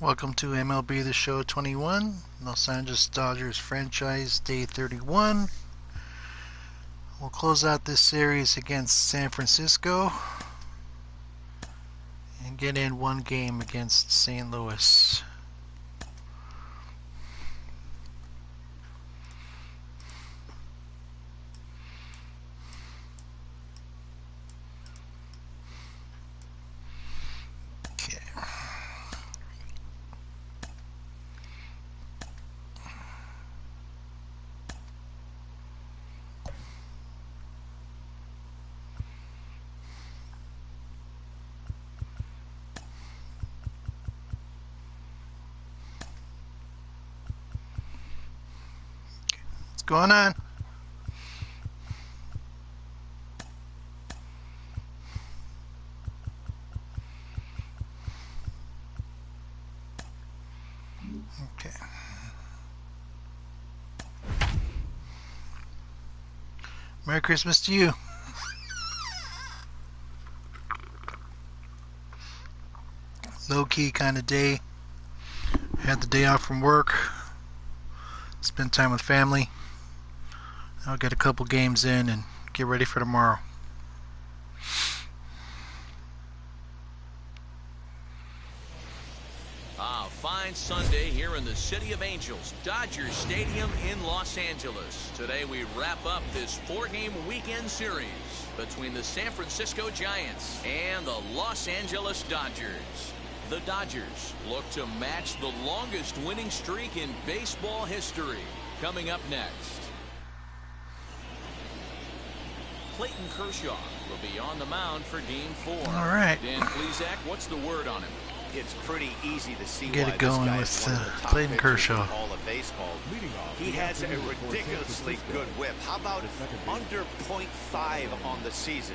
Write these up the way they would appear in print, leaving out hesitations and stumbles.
Welcome to MLB The Show 21, Los Angeles Dodgers franchise day 31. We'll close out this series against San Francisco and get in one game against St. Louis. What's going on? Okay. Merry Christmas to you. Low-key kind of day. Had the day off from work. Spend time with family. I'll get a couple games in and get ready for tomorrow. Fine Sunday here in the City of Angels, Dodger Stadium in Los Angeles. Today we wrap up this 4-game weekend series between the San Francisco Giants and the Los Angeles Dodgers. The Dodgers look to match the longest winning streak in baseball history. Coming up next, Clayton Kershaw will be on the mound for Game 4. All right. Dan Plesac, what's the word on him? It's pretty easy to see Get why it going this with guy is one of the top Clayton pitchers Kershaw. in all of baseball. He has a ridiculously good whip. How about under .5 on the season?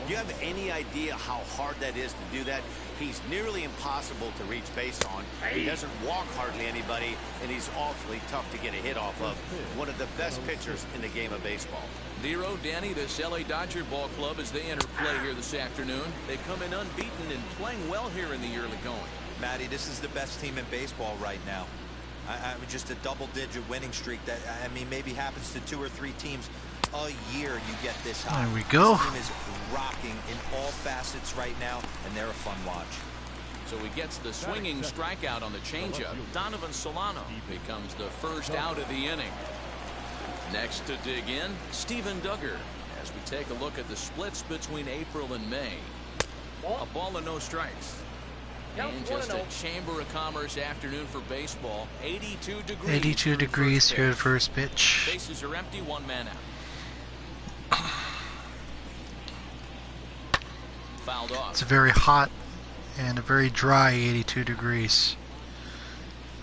Do you have any idea how hard that is to do that? He's nearly impossible to reach base on. He doesn't walk hardly anybody, and he's awfully tough to get a hit off of. One of the best pitchers in the game of baseball. Zero, Danny, this LA Dodger ball club as they enter play here this afternoon. They come in unbeaten and playing well here in the early going. Matty, this is the best team in baseball right now. I mean, just a double-digit winning streak that, I mean, maybe happens to 2 or 3 teams a year. You get this high. There we go. This team is rocking in all facets right now, and they're a fun watch. So he gets the swinging strikeout on the changeup. Donovan Solano becomes the first out of the inning. Next to dig in, Steven Duggar, as we take a look at the splits between April and May. A ball and no strikes. And just a Chamber of Commerce afternoon for baseball. 82 degrees. 82 degrees here at first pitch. Bases are empty, 1 man out. Fouled off. It's a very hot and a very dry 82 degrees.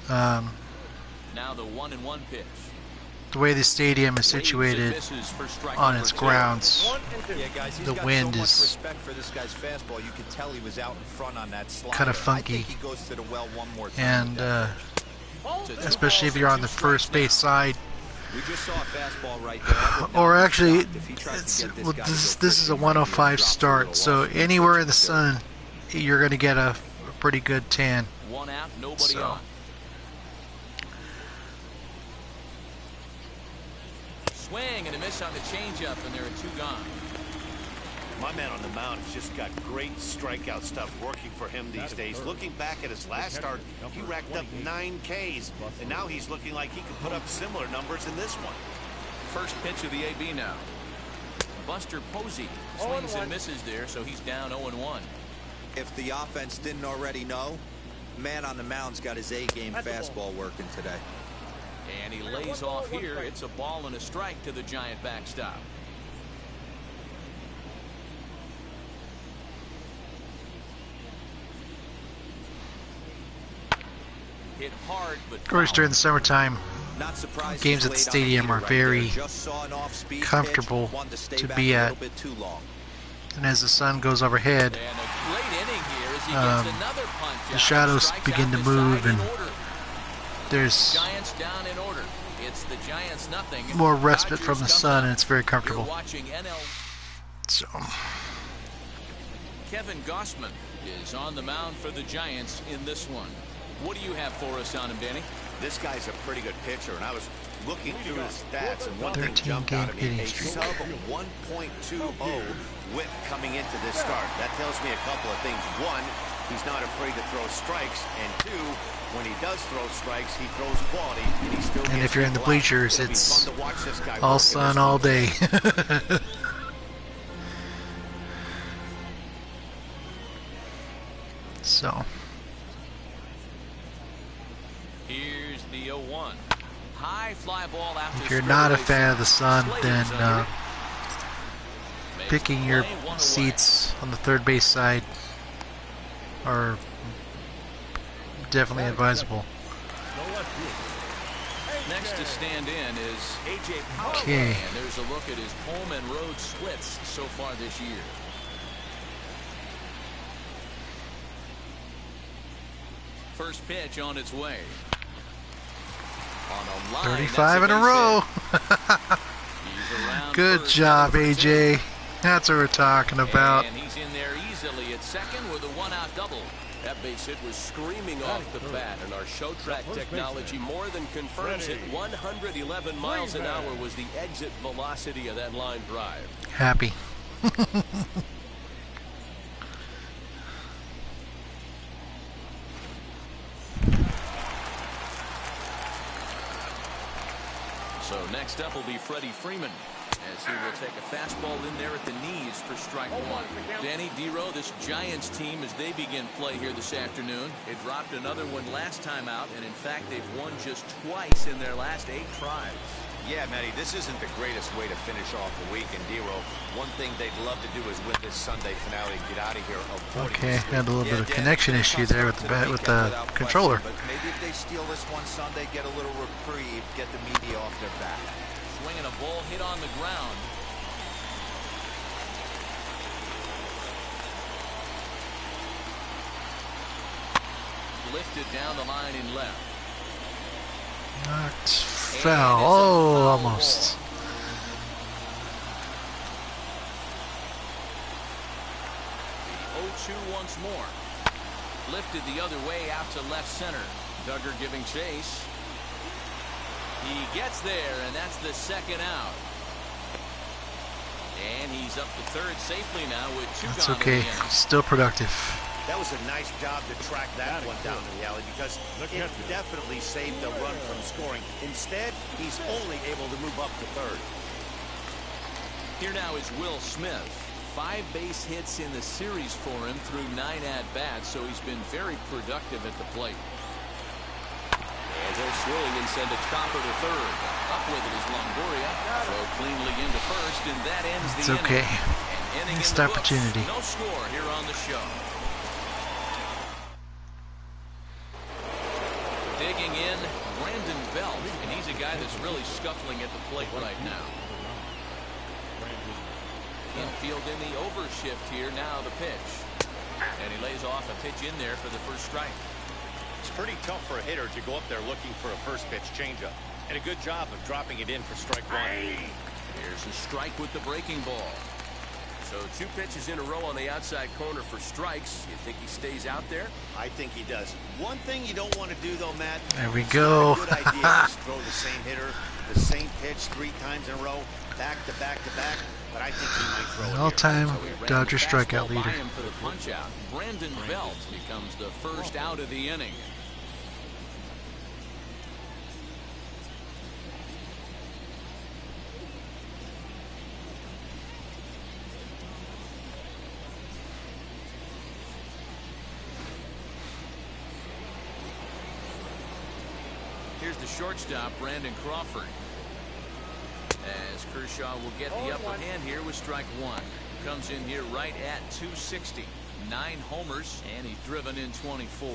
Now the 1-1 pitch. The way the stadium is situated on its grounds, Yeah, guys, he's the got wind so much is respect for this guy's fastball. You can tell he was out in front on that slider. kind of funky, I think he goes to the well one more time. and especially if you're on the first base side. We just saw a fastball right there. Or actually, If he tries it's, to get well, guy this to go is a quick, 105 he'll drop start, through so a wall. anywhere in the sun, you're going to get a pretty good tan. 1 out, nobody So. on. Swing and a miss on the changeup, and there are 2 gone. My man on the mound has just got great strikeout stuff working for him these days. Looking back at his last start, he racked up 9 Ks, and now he's looking like he could put up similar numbers in this one. First pitch of the AB now. Buster Posey swings and misses there, so he's down 0-1. If the offense didn't already know, man on the mound's got his A-game fastball working today. And he lays off here. It's a ball and a strike to the Giant backstop. Hit hard, but Of course, during the summertime, Not surprised games he's at the laid on stadium heater are right very there. Just saw an off-speed comfortable pitch, wanted to stay to back be a at. little bit too long. And as the sun goes overhead, And a great inning here as he gets another punch the out. shadows Strikes begin out to the move, side in and order. there's Giants down in order. It's the Giants nothing. more respite Dodgers from the coming sun, up. and it's very You're comfortable. watching NL. So, Kevin Gossman is on the mound for the Giants in this one. What do you have for us on him, Danny? This guy's a pretty good pitcher, and I was looking through his stats, and one thing 13 jumped out game at me, hitting a streak. sub 1.20 whip coming into this start. That tells me a couple of things. One, he's not afraid to throw strikes, and two, when he does throw strikes, he throws quality, and he still And gets if you're in the people out. bleachers, It'll be it's fun to watch this guy all work in sun this all one. day. So, Here's the 0-1. High fly ball out if to you're not a straightaway fan of the sun, Slater's then under it. Makes picking the your play, one away. seats on the third base side are definitely advisable. Next to stand in is A.J. Powell. Okay. And there's a look at his home and road splits so far this year. First pitch on its way. On a line, 35 in a that's row. base hit. He's around Good first, job, headed for AJ. second. That's what we're talking about. And he's in there easily at second with a one-out double. That base hit was screaming off the bat, and our show track technology more than confirms it. 111 miles an hour was the exit velocity of that line drive. Happy. So next up will be Freddie Freeman, as he will take a fastball in there at the knees for strike one. Danny Dero, this Giants team, as they begin play here this afternoon, they dropped another one last time out, and in fact they've won just twice in their last 8 tries. Yeah, Matty, this isn't the greatest way to finish off the week. And Dero, one thing they'd love to do is win this Sunday finale and get out of here. Okay, had a little bit of connection issue there with the controller. But maybe if they steal this one Sunday, get a little reprieve, get the media off their back. Swinging a ball hit on the ground. Lifted down the line in left. Knocked foul. Oh, almost. The 0-2 once more. Lifted the other way out to left center. Duggar giving chase. He gets there, and that's the second out. And he's up to third safely now with 2 That's gone in okay. the inning. Still productive. That was a nice job to track that one down to the alley, because it definitely saved the run from scoring. Instead, he's only able to move up to third. Here now is Will Smith. 5 base hits in the series for him through 9 at-bats, so he's been very productive at the plate. And he'll swing and send a chopper to third. Up with it is Longoria. Throw cleanly into first, and that ends the It's inning. okay. An inning Missed in the books. opportunity. No score here on the show. Digging in, Brandon Belt, and he's a guy that's really scuffling at the plate right now. Infield in the overshift here. Now the pitch, and he lays off a pitch in there for the first strike. It's pretty tough for a hitter to go up there looking for a first pitch changeup, and a good job of dropping it in for strike one. Here's a strike with the breaking ball. So 2 pitches in a row on the outside corner for strikes. You think he stays out there? I think he does. One thing you don't want to do, though, Matt. There we it's go. not a good idea to just throw the same hitter, the same pitch 3 times in a row, back to back to back. But I think he might throw it here. All-time So he ran Dodger the fastball strikeout by leader. him for the punch out. Brandon Belt becomes the first out of the inning. Here's the shortstop, Brandon Crawford. As Kershaw will get the upper hand here with strike one. Comes in here right at 260. 9 homers, and he's driven in 24.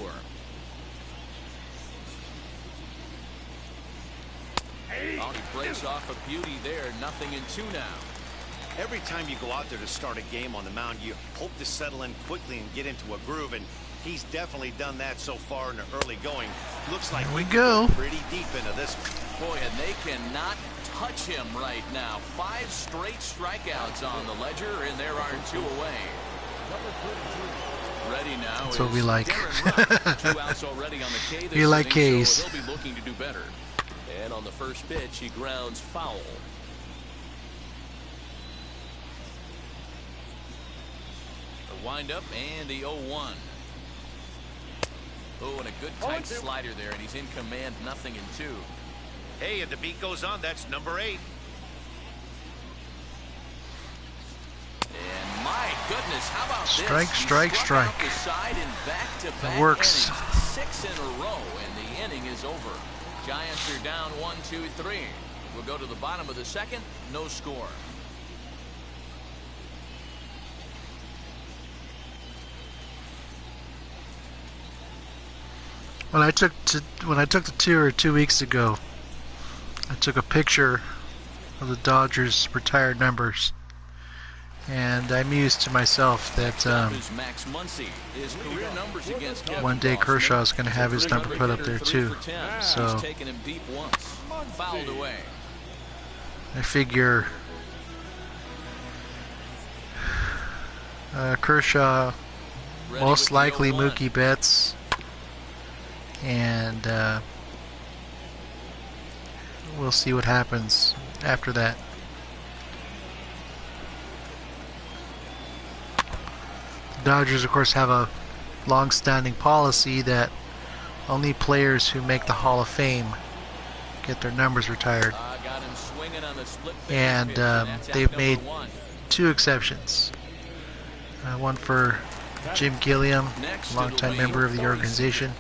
Oh, he breaks off a beauty there. 0-2 now. Every time you go out there to start a game on the mound, you hope to settle in quickly and get into a groove, and he's definitely done that so far in the early going. Looks like Here we he go. could pretty deep into this. Boy, and they cannot touch him right now. 5 straight strikeouts on the ledger, and there are 2 away. Ready now. That's what we like. 2 outs already on the K this We like inning, Ks. so he'll be looking to do better. And on the first pitch, he grounds foul. The windup and the 0-1. Oh, and a good tight slider there, and he's in command, 0-2. Hey, and the beat goes on. That's number 8. And my goodness, how about Strike, this? strike, He struck strike. out the side in back-to-back It works. innings, 6 in a row, and the inning is over. Giants are down 1-2-3. We'll go to the bottom of the second. No score. When I took the tour 2 weeks ago, I took a picture of the Dodgers' retired numbers, and I mused to myself that one day Kershaw is going to have his number put up there too. So I figure Kershaw, most likely Mookie Betts, and we'll see what happens after that. The Dodgers, of course, have a long-standing policy that only players who make the Hall of Fame get their numbers retired. And they've made 2 exceptions. One for Jim Gilliam, longtime member of the organization,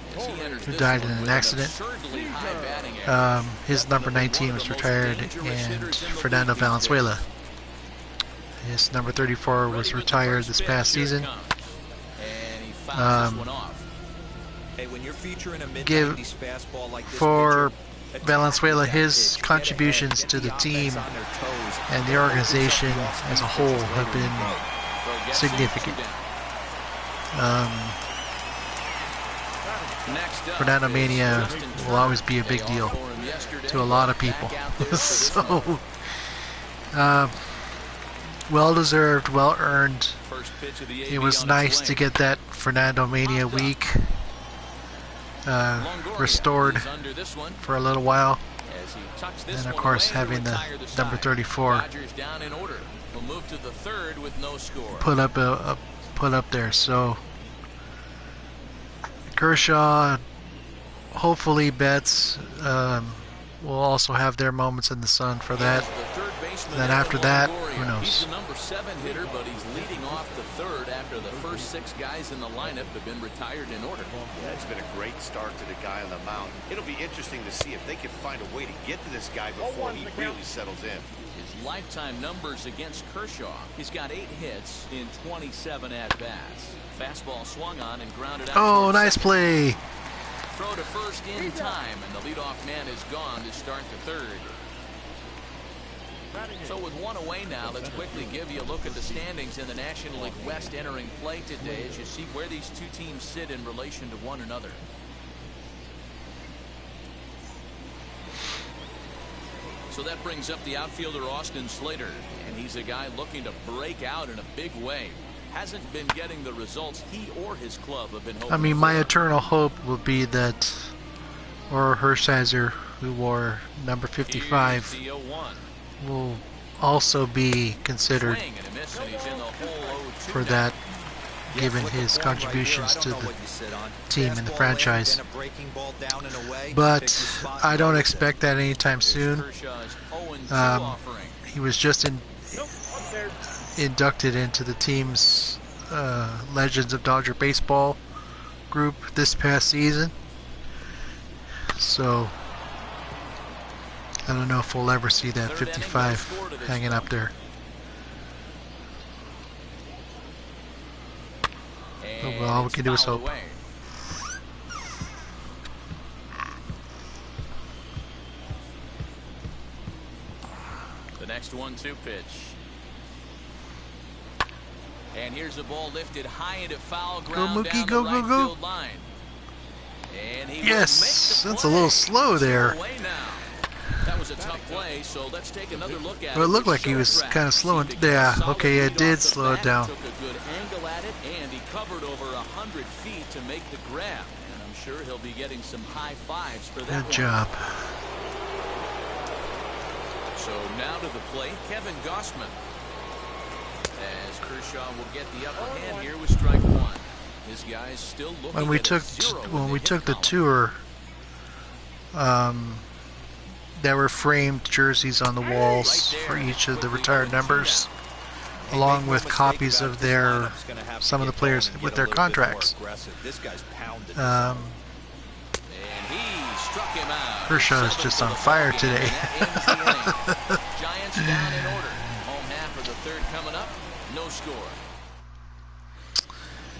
who died in an accident. His number 19 was retired, and Fernando Valenzuela, his number 34, was retired this past season. Give for Valenzuela, his contributions to the team and the organization as a whole have been significant. Fernando Mania will always be a big deal to a lot of people. So, well deserved, well earned. It was nice to get that Fernando Mania week restored for a little while. And of course, having the number 34 put up there. So Kershaw, hopefully Betts will also have their moments in the sun for that. And then after that, who knows? He's the number 7 hitter, but he's leading off the third after the first 6 guys in the lineup have been retired in order. Yeah, it's been a great start to the guy on the mound. It'll be interesting to see if they can find a way to get to this guy before he really settles in. His lifetime numbers against Kershaw. He's got 8 hits in 27 at-bats. Fastball swung on and grounded out. Oh, nice play. Throw to first in time, and the leadoff man is gone to start the third. So with 1 away now, let's quickly give you a look at the standings in the National League West entering play today as you see where these 2 teams sit in relation to one another. So that brings up the outfielder Austin Slater, and he's a guy looking to break out in a big way. Hasn't been getting the results he or his club have been hoping I mean, my for. eternal hope will be that Or Hershiser, who wore number 55, will also be considered for that, given his contributions to the team and the franchise. But I don't expect that anytime soon. He was just inducted into the team's Legends of Dodger Baseball group this past season. So I don't know if we'll ever see that 55 hanging up there. But all we can do is hope. The next 1-2 pitch. And here's the ball lifted high into foul ground. Go Mookie, go, go, go. Yes, that's a little slow there. That was a tough play, so let's take another look at it. Well, it looked like he was kind of slowing. Yeah, okay, it did slow it down. Took a good angle at it, and he covered over 100 feet to make the grab. And I'm sure he'll be getting some high fives for that. Good job. So now to the plate, Kevin Gossman. As Kershaw will get the upper hand here with strike one. His guys still looking When we at a took zero in when we hit took the column. tour, there were framed jerseys on the walls for each of the retired members, along with copies of their some of the players with their contracts. And he struck him out. Kershaw is just on fire today. Giants down in order. Home half of the third coming up. No score.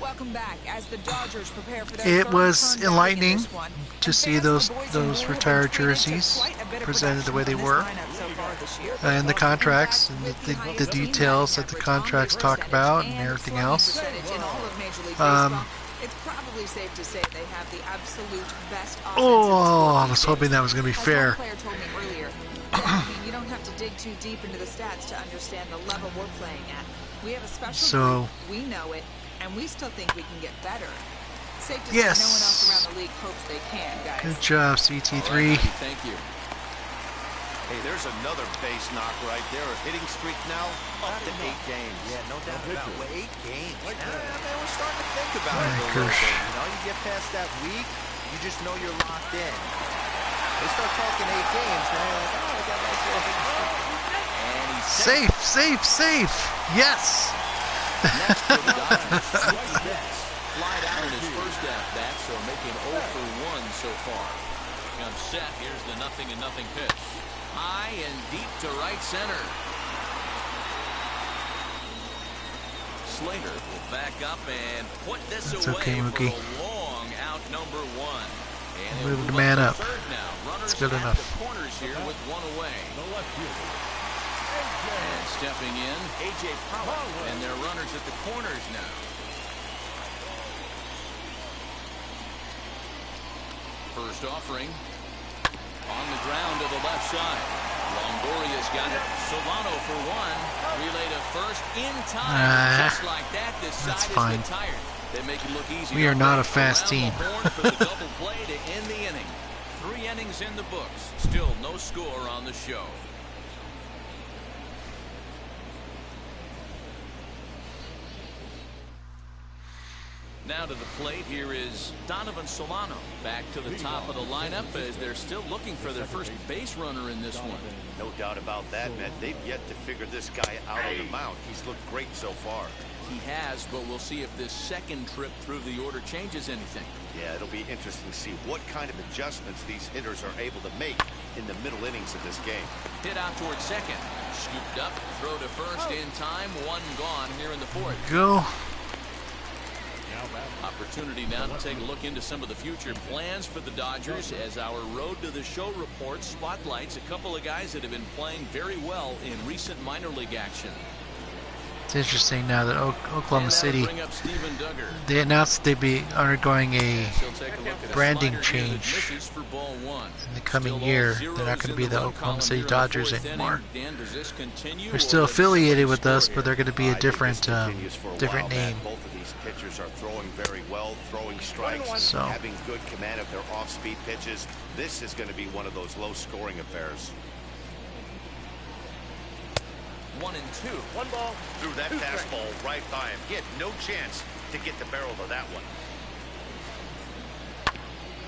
Welcome back as the Dodgers prepare for their It third was turn enlightening back in this one. to And see fans those of the boys in retired blue have traded jerseys quite a bit of presented the way they production were, from this lineup so far this year. and the contracts In and fact, the with the highest details that the team contracts batting talk average about on and base everything slugging else. percentage in all of Major League Um, Baseball, it's probably safe to say they have the absolute best offensive Oh, I score was these hoping days. that was going to be As fair. one player told me earlier, I mean, you don't have to dig too deep into the stats to understand the level we're playing at. We have a special So- group, we know it, and we still think we can get better. Safe to Yes. say no one else around the league hopes they can, guys. Good job, CT3. Thank you. Hey, there's another base knock right there. A hitting streak now up to 8 games. Yeah, no doubt about it. 8 games. Man, we're starting to think about All it right, a little Kersh. bit. You know, you get past that week, you just know you're locked in. They start talking 8 games, now you're like, oh, I got nice little hitting streak. And he's Safe. Yes. next for the Dodgers. Switch bats. Fly down in his first at-bat, so making 0 for 1 so far. Comes set. Here's the 0-0 pitch. High and deep to right center. Slater will back up and put this That's away okay, Mookie. for a long out number 1. And Move he'll the move man to up. third now. Runners It's good at enough. the corners here with 1 away. And stepping in, A.J. Pollock. And their runners at the corners now. First offering on the ground to the left side. Longoria's got it. Solano for 1. Relay to first in time. Just like that, this that's side fine. is retired. They make it look easy. We are don't not they? a fast Around team. the horn for the double play to end the inning. 3 innings in the books. Still no score on the show. Now to the plate, here is Donovan Solano. Back to the top of the lineup as they're still looking for their first base runner in this one. No doubt about that, man. They've yet to figure this guy out on the mound. He's looked great so far. He has, but we'll see if this second trip through the order changes anything. Yeah, it'll be interesting to see what kind of adjustments these hitters are able to make in the middle innings of this game. Hit out towards second. Scooped up, throw to first in time. 1 gone here in the fourth. Go. Opportunity now to take a look into some of the future plans for the Dodgers as our Road to the Show report spotlights a couple of guys that have been playing very well in recent minor league action. It's interesting now that Oklahoma And that'll City, bring up Steven Duggar. they announced they'd be undergoing a She'll take a look at a branding slider here that change misses for ball 1. in the coming Still all year. zeros They're not going to in be the run Oklahoma column City here in the Dodgers fourth anymore. inning. Dan, does this continue, They're or still does this affiliated change with us, score but they're going to be I a think different this continues for a different while, name. Matt. Both of these pitchers are throwing very well, throwing strikes, So. having good command of their off-speed pitches. This is going to be one of those low-scoring affairs. 1 and 2. 1 ball. Threw that fastball right by him. He had no chance to get the barrel of that one.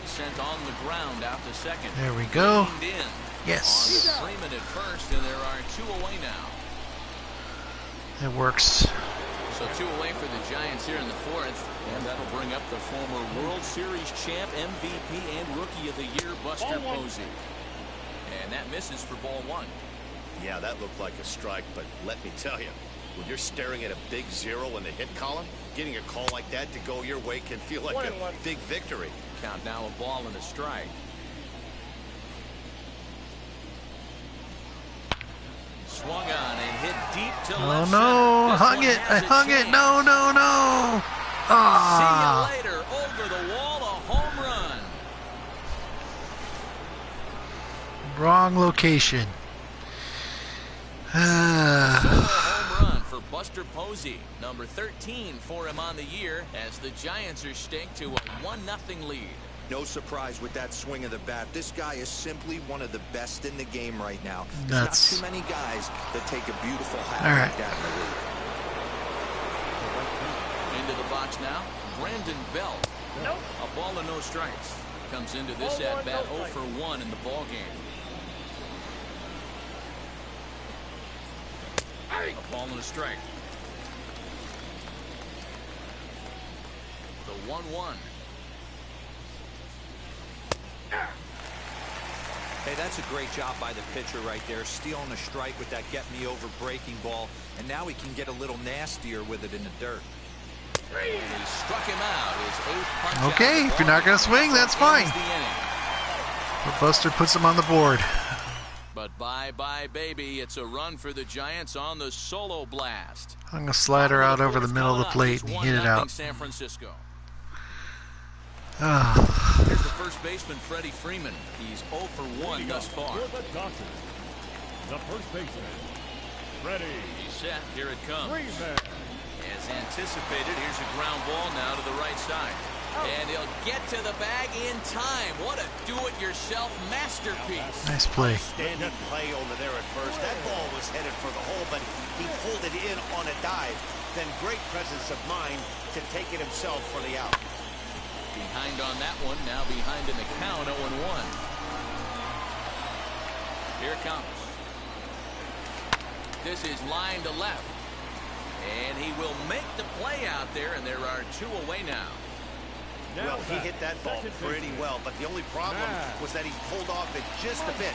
Sent on the ground out to second. There we go. Reined in. Yes. On to Freeman at first, and there are 2 away now. It works. So 2 away for the Giants here in the fourth, and that'll bring up the former World Series champ, MVP, and Rookie of the Year, Buster Posey. And that misses for ball 1. Yeah, that looked like a strike, but let me tell you, when you're staring at a big 0 in the hit column, getting a call like that to go your way can feel like a big victory. Count now a ball and a strike. Swung on and hit deep to Oh left no! center. This Hung one it! has I a hung it! chance. No! No! No! Ah! See you later. Over the wall, a home run. Wrong location. Home run for Buster Posey, number 13 for him on the year, as the Giants are staked to a 1-0 lead. No surprise with that swing of the bat. This guy is simply one of the best in the game right now. There's Nuts. not too many guys that take a beautiful hat All right. like that in the league. Into the box now, Brandon Belt. Nope. A ball and no strikes. Comes into this at bat 0 for 1 in the ball game. A ball and a strike. The 1-1. Hey, that's a great job by the pitcher right there, stealing a strike with that get-me-over breaking ball, and now he can get a little nastier with it in the dirt. And he struck him out. His 8th punch Okay, out. if you're not going to swing, that's fine. But Buster puts him on the board. But bye-bye, baby. It's a run for the Giants on the solo blast. I'm going to slide her out over the middle of the plate and hit it out. San Francisco. Ah. Here's the first baseman, Freddie Freeman. He's 0 for 1 thus far. For the Dodgers, the first baseman, Freddie He's set. Here it comes. Freeman. As anticipated, here's a ground ball now to the right side. And he'll get to the bag in time. What a do-it-yourself masterpiece. Nice play. Standing play over there at first. That ball was headed for the hole, but he pulled it in on a dive. Then great presence of mind to take it himself for the out. Behind on that one, now behind in the count, 0-1. Here it comes. This is line to left. And he will make the play out there, and there are 2 away now. Well, he hit that ball pretty well, but the only problem was that he pulled off it just a bit.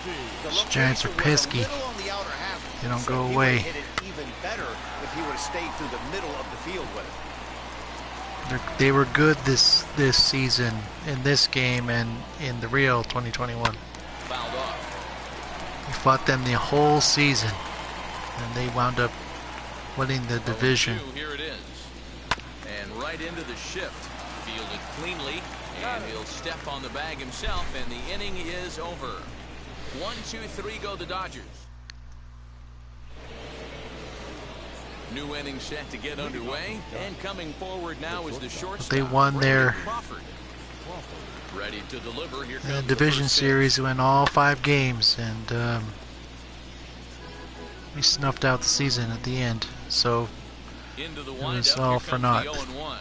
These Giants are pesky. They don't go away. He would have hit it even better if he would have stayed through the middle of the field with it. They were good this season in this game and in the real 2021. Fouled off. We fought them the whole season, and they wound up winning the division. 0-2, here it is. And right into the shift. Fielded cleanly, and he'll step on the bag himself, and the inning is over. 1, 2, 3 go the Dodgers. New inning set to get underway, and coming forward now is the shortstop. They won their Crawford. Ready to deliver. Here in the comes division the first series. pitch. We won all 5 games, and we snuffed out the season at the end. So Into the it was windup. all Here for comes naught. the 0-1.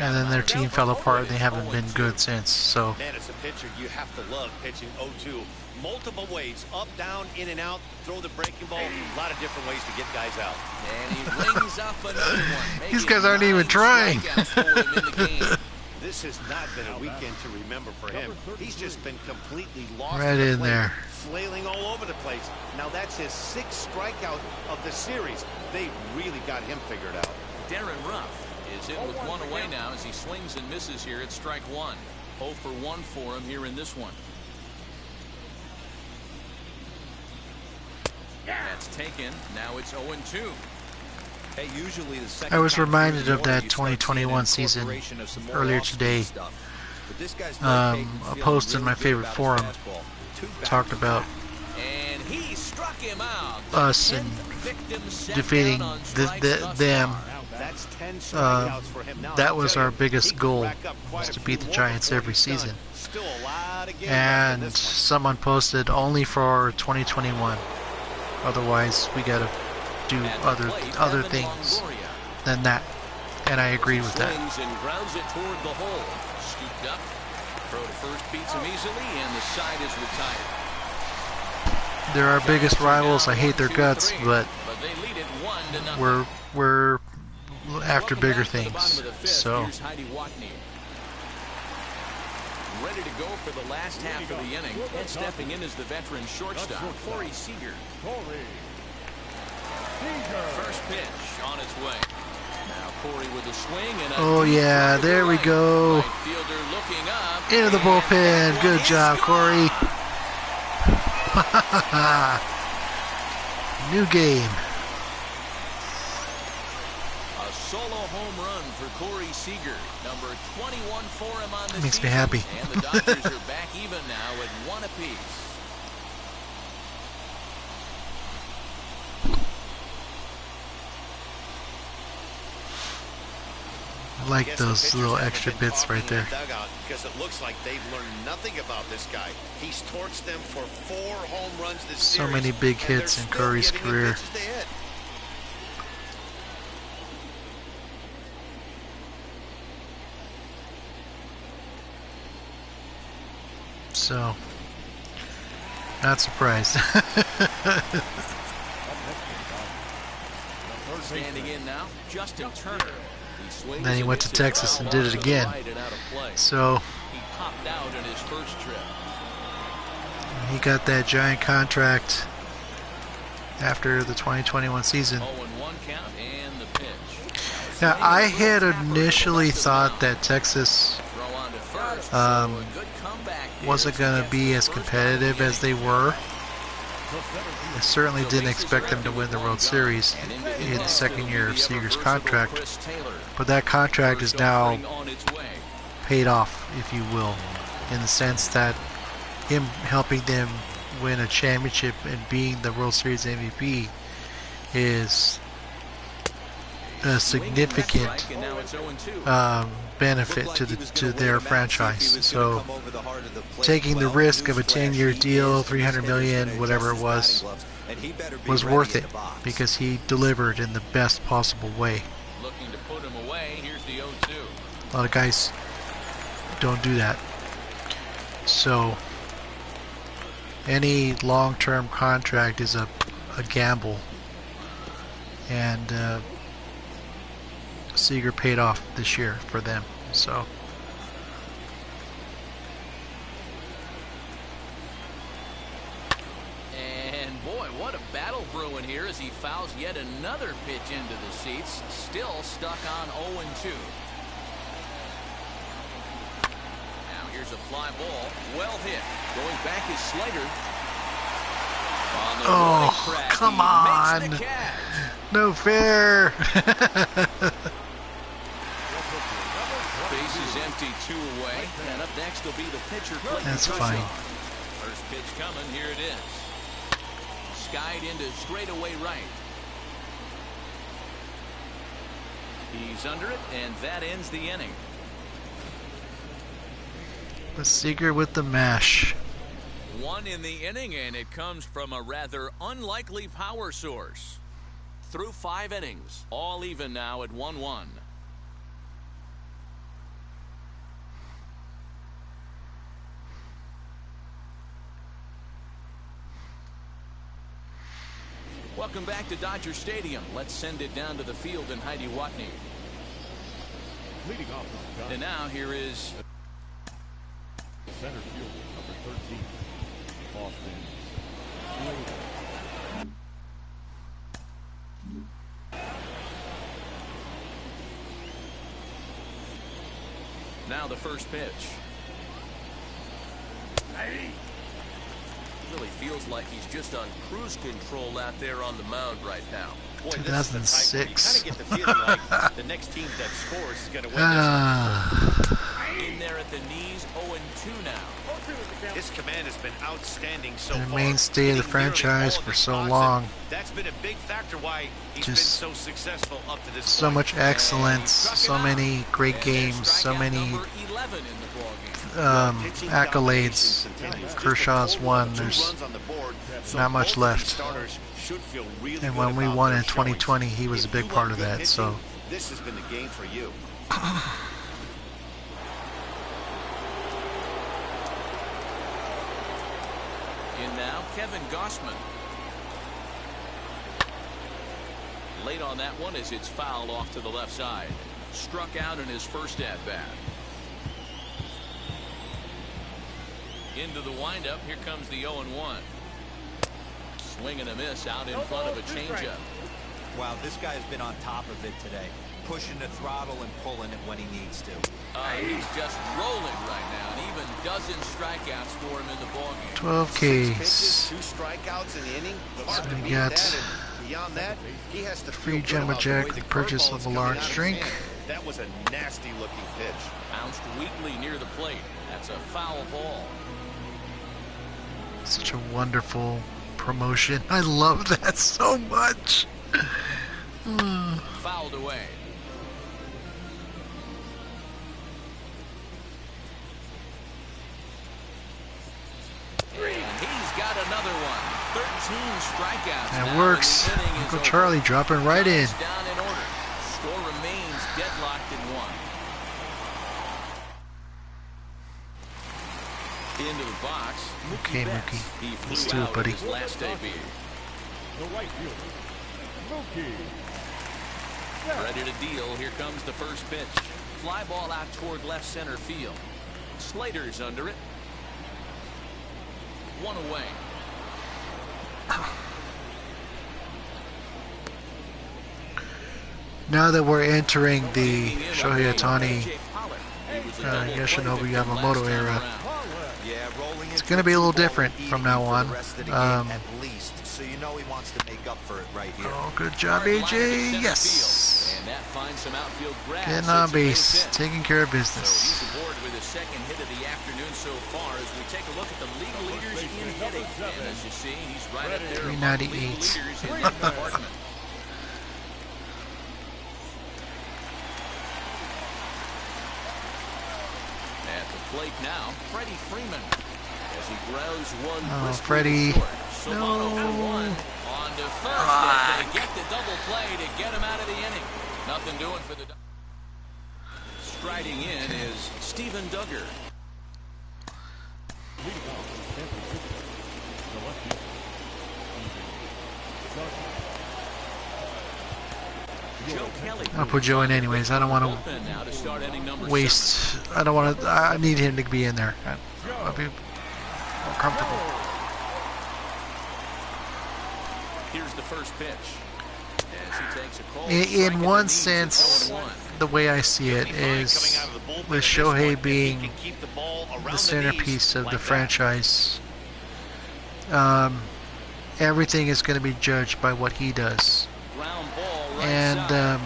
And then their team fell apart, and they haven't been good since. So Man, as a pitcher, you have to love pitching 0-2. Multiple ways, up, down, in and out, throw the breaking ball. A lot of different ways to get guys out. And he rings up another one. These making guys aren't even 9 trying. strikeouts for him in the game. This has not been a weekend to remember for him. He's just been completely lost. Right to the in plate, there. flailing all over the place. Now that's his 6th strikeout of the series. They really got him figured out. Darren Ruff is in with 1 away now as he swings and misses here at strike 1. 0 for 1 for him here in this one. That's taken. Now it's 0-2. Hey, usually the second I was time reminded through of the order, that you start seeing 2021 season incorporation of some more earlier off-speed today. stuff. But this guy's A feeling post in really my good favorite about his forum fastball. 2 talked about And he struck him out. us and defeating them. That's 10 strikeouts for him now. That was our He biggest could goal, rack up quite was a to few beat the more Giants before every he's done. season. Still a lot of games left in And this one. someone posted only for 2021. Otherwise, we gotta do At the other plate, Evan things Longoria than that. And I agree with that. swings and grounds it toward the hole. Scooped up. Throw to first beats him easily, and the side is retired. They're our biggest rivals. I hate their guts, but they lead it 1-0. we're after Welcome bigger back to the bottom things. of the 5th. So Here's Heidi Watney. Ready to go for the last half of the inning, and stepping in is the veteran shortstop, Corey Seager. First pitch on its way. Now Corey with a swing and a oh yeah, there we go. right fielder looking up. Into the and bullpen. that Good one job, is Corey. gone. New game. A solo home run for Corey Seager. Number 21 for him on the Makes me season. happy. And the Dodgers are back even now at 1 apiece. I like those little extra bits right there. Because it looks like they've learned nothing about this guy. He's torched them for 4 home runs this So series, many big and they're hits in still Curry's giving him career. pitches to hit. So, not surprised. Standing in now, Justin Turner. Then he went to Texas and did it again. So, He popped out in his first trip. he got that giant contract after the 2021 season. 0-1 count and the pitch. Now, I had initially thought that Texas Throw on to first, so a good comeback here wasn't going to be as competitive as they were. I certainly didn't expect them to win the World Series in the second year of Seager's contract, but that contract is now paid off, if you will, in the sense that him helping them win a championship and being the World Series MVP is a significant benefit to their franchise. So taking the risk of a 10-year deal, $300 million, whatever it was worth it because he delivered in the best possible way. Looking to put him away. Here's the 0-2. A lot of guys don't do that. So any long-term contract is a gamble, and Seager paid off this year for them. So And boy, what a battle brewing here as he fouls yet another pitch into the seats. Still stuck on 0-2. Now here's a fly ball. Well hit. Going back is Slater. On the running track, come he on. makes the catch. no fair. Base is empty, 2 away. And up next will be the pitcher. That's fine. First pitch coming. Here it is. Skied into straightaway right. He's under it, and that ends the inning. The Seager with the mash. 1 in the inning, and it comes from a rather unlikely power source. Through 5 innings, all even now at 1-1. Welcome back to Dodger Stadium. Let's send it down to the field in Heidi Watney. Leading off with John. And now here is Center fielder, number 13, Austin. now the first pitch. Really feels like he's just on cruise control out there on the mound right now. Boy, this is the type where you 2006. kind of get the feeling like the next team that scores is going to win In there at the knees, 0-2 now. this. His command has been outstanding so Been a far. mainstay of the hitting nearly franchise all of for his so spots, long. and that's been a big factor why he's been Just so successful up to this So point. much excellence, so many great games, so many Number 11 in the ballgame. Pitching accolades. domination continues. Kershaw's Just a won. total of 2 There's runs on the board, so not much both of left. these starters should feel really And good when we about won their in 2020, showings. he was a If big you part want of good that. pitching, So this has been the game for you. In now, Kevin Gossman. Late on that one as it's fouled off to the left side. Struck out in his first at-bat. Into the windup. Here comes the 0-1. Swing and a miss out in front of a changeup. Wow, this guy's been on top of it today. Pushing the throttle and pulling it when he needs to. He's just rolling right now, and even dozen strikeouts for him in the ballgame. 12 6 pitches, Ks. 2 strikeouts in the inning. So Hard to we beat got that, and Beyond that, he has to Free feel good Gemma about the Jack, way the purchase curveball is of a coming large out of his drink. hand. That was a nasty-looking pitch. Bounced weakly near the plate. That's a foul ball. Such a wonderful promotion. I love that so much. Fouled away. And he's got another one. 13 strikeouts. That now, works. and the inning is Uncle over. Charlie dropping right in. Giants down in order. Score remains deadlocked in one. Into the box. Okay, Betts. Mookie. He flew Let's do it, out buddy. in his last debut. The right fielder, Mookie. Ready to deal. Here comes the first pitch. Fly ball out toward left center field. Slater's under it. One away. Now that we're entering the Shohei Ohtani, Yoshinobu Yamamoto era, Yeah, rolling it's going to be a little different from now on. At least, so you know he wants to make up for it right here. Oh, good job, AJ. Yes. And that finds some outfield grass. Getting on It's a base, base hit. taking care of So business. he's aboard with his second hit of the afternoon so far as we take a look at the league leaders in hitting. And as you see, he's right up there among the league 398. leaders in that department. At the plate now, Freddie Freeman. As he grows one Oh, briskly Freddie. to short. Solano for one. On to first as they get the double play to get him out of the inning. Nothing doing for the... Striding in is Steven Duggar. Leading off from San Francisco, the left fielder, Joe Kelly. I'll put Joe in anyways. I don't want Bullpen now to start inning number to waste. I don't want to. I need him to be in there. I'll be more comfortable. 7. Here's the first pitch. As he takes a cold In strike at the one knees, sense, it's 0-1. the way I see it is with Shohei being the centerpiece of the franchise, everything is going to be judged by what he does. Ground ball right And, side.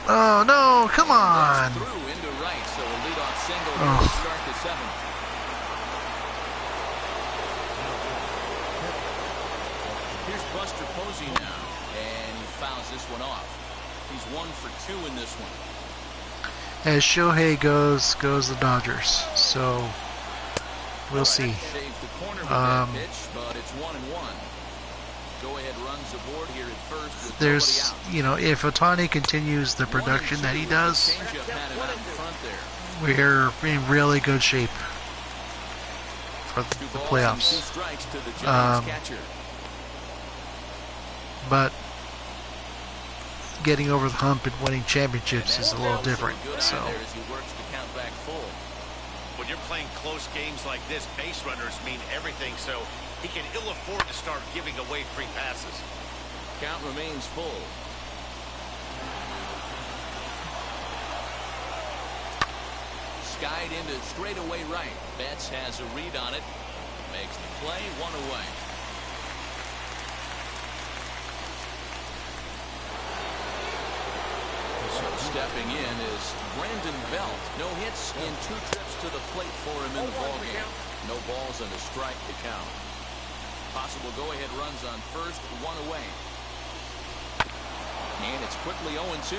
oh no, come on. Through into right, so a leadoff single here Oh. to start the 7th. Here's Buster Posey now, and he fouls this one off. He's 1 for 2 in this one. As Shohei goes the Dodgers. So we'll see. Shaved the corner with Um, that pitch, but it's 1-1. Go ahead runs aboard here at first with There's, nobody out. you know, if Ohtani continues the production that he does, Changeup had him out in front there. we're in really good shape for 2 the balls and 2 playoffs. strikes to the Giants catcher. But getting over the hump and winning championships is a little different. So There as he works the count back full. When you're playing close games like this, base runners mean everything, so he can ill afford to start giving away free passes. Count remains full. Skied into straightaway right. Betts has a read on it. Makes the play, 1 away. So stepping in is Brandon Belt. No hits in 2 trips to the plate for him in the ballgame. No balls and a strike to count. Possible go-ahead runs on first, 1 away. And it's quickly 0-2.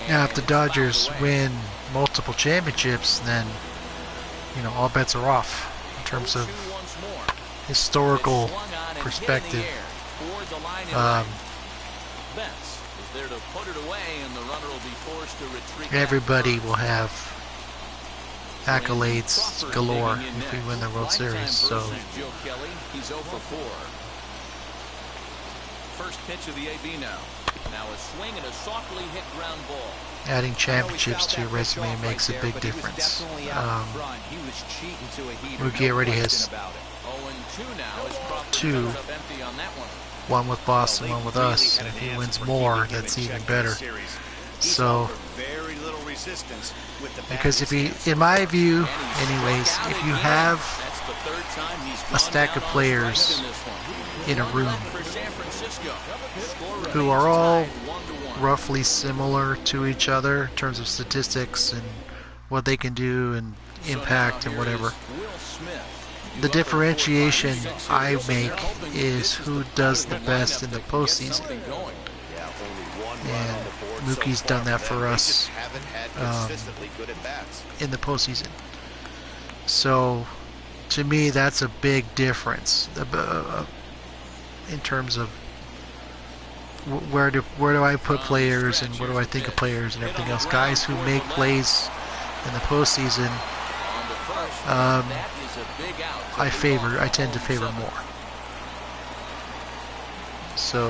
now, if the Dodgers win multiple championships, then you know all bets are off in terms of historical perspective. Betts is there to put it away, and the runner will be forced to retreat. Everybody will have accolades galore if we win the World Series. So Joe Kelly, he's 0 for 4. First pitch of the AB now. Now a swing and a softly hit ground ball. adding championships to your resume makes a big difference. Mookie already has 0-2 now as Crawford 2. comes up empty on that one. One with Boston, one with us, and if he wins more, that's even better. So, Very little resistance with the because if he, in my view, anyways, if you have a stack of players in a room who are all roughly similar to each other in terms of statistics and what they can do and impact and whatever. The differentiation I make is who does the best in the postseason. And Mookie's done that for us in the postseason. So, to me, that's a big difference in terms of where do I put players and what do I think of players and everything else. Guys who make plays in the postseason, I tend to favor more. So.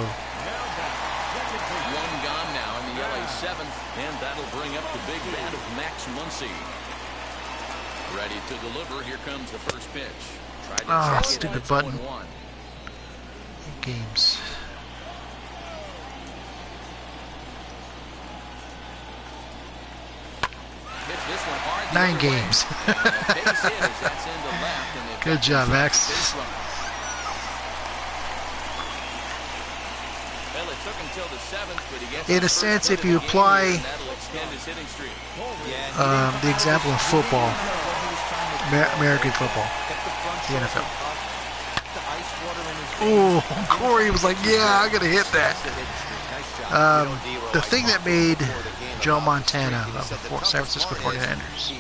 One gone now in the LA 7th, and that'll bring up the big bat of Max Muncy. Ready to deliver. Here comes the first pitch. Stupid button. Games. This one hard 9 games. Good job, Max. Well, it took him till the 7th, but he gets in a sense, if you apply the example of football, American football, the NFL. Oh, Corey was like, yeah, I'm going to hit that. The thing that made Joe Montana of the San Francisco 49ers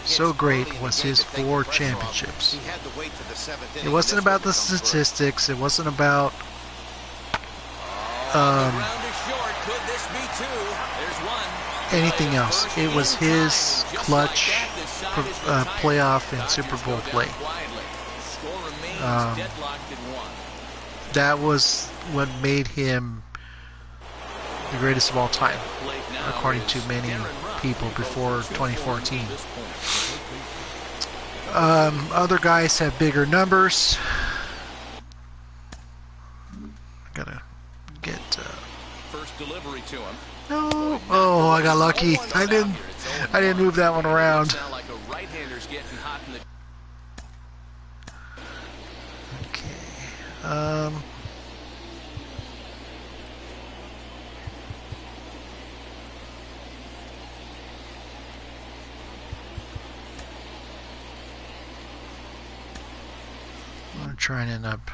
so great was his 4 championships. It wasn't about the statistics. It wasn't about anything else. It was his clutch playoff and Super Bowl play. That was what made him the greatest of all time, according to many people before 2014. Other guys have bigger numbers. Gotta get first delivery to him. no. Oh, I got lucky. I didn't move that one around. Okay. I'm trying to end up.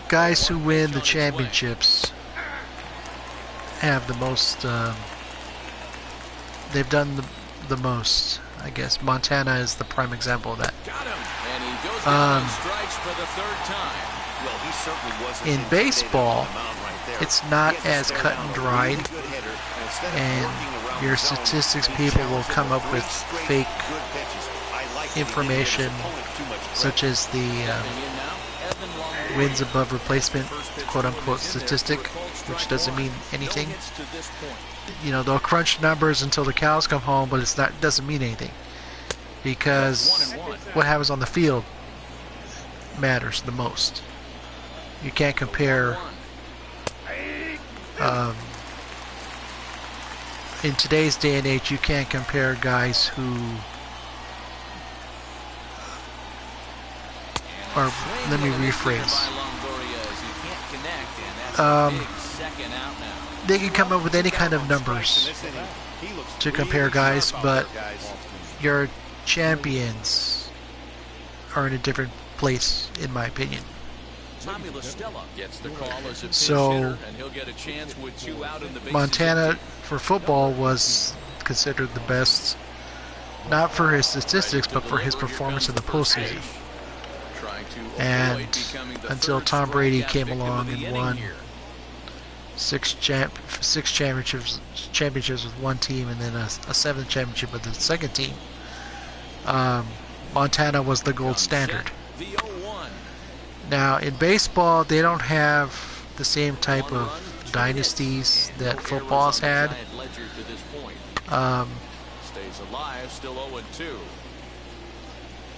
Guys who win the championships have the most. They've done the most. I guess Montana is the prime example of that. In baseball, it's not as cut and dried, and your statistics people will come up with fake information, such as the wins above replacement, quote-unquote, statistic, which doesn't mean anything. You know, they'll crunch numbers until the cows come home, but doesn't mean anything, because what happens on the field matters the most. You can't compare. In today's day and age, you can't compare guys who or let me rephrase. They can come up with any kind of numbers to compare guys, but your champions are in a different place, in my opinion. So Montana for football was considered the best, not for his statistics, but for his performance in the postseason. And until Tom Brady came along and won six championships with one team, and then a 7th championship with the second team, Montana was the gold standard. Now in baseball, they don't have the same type of dynasties that football's had.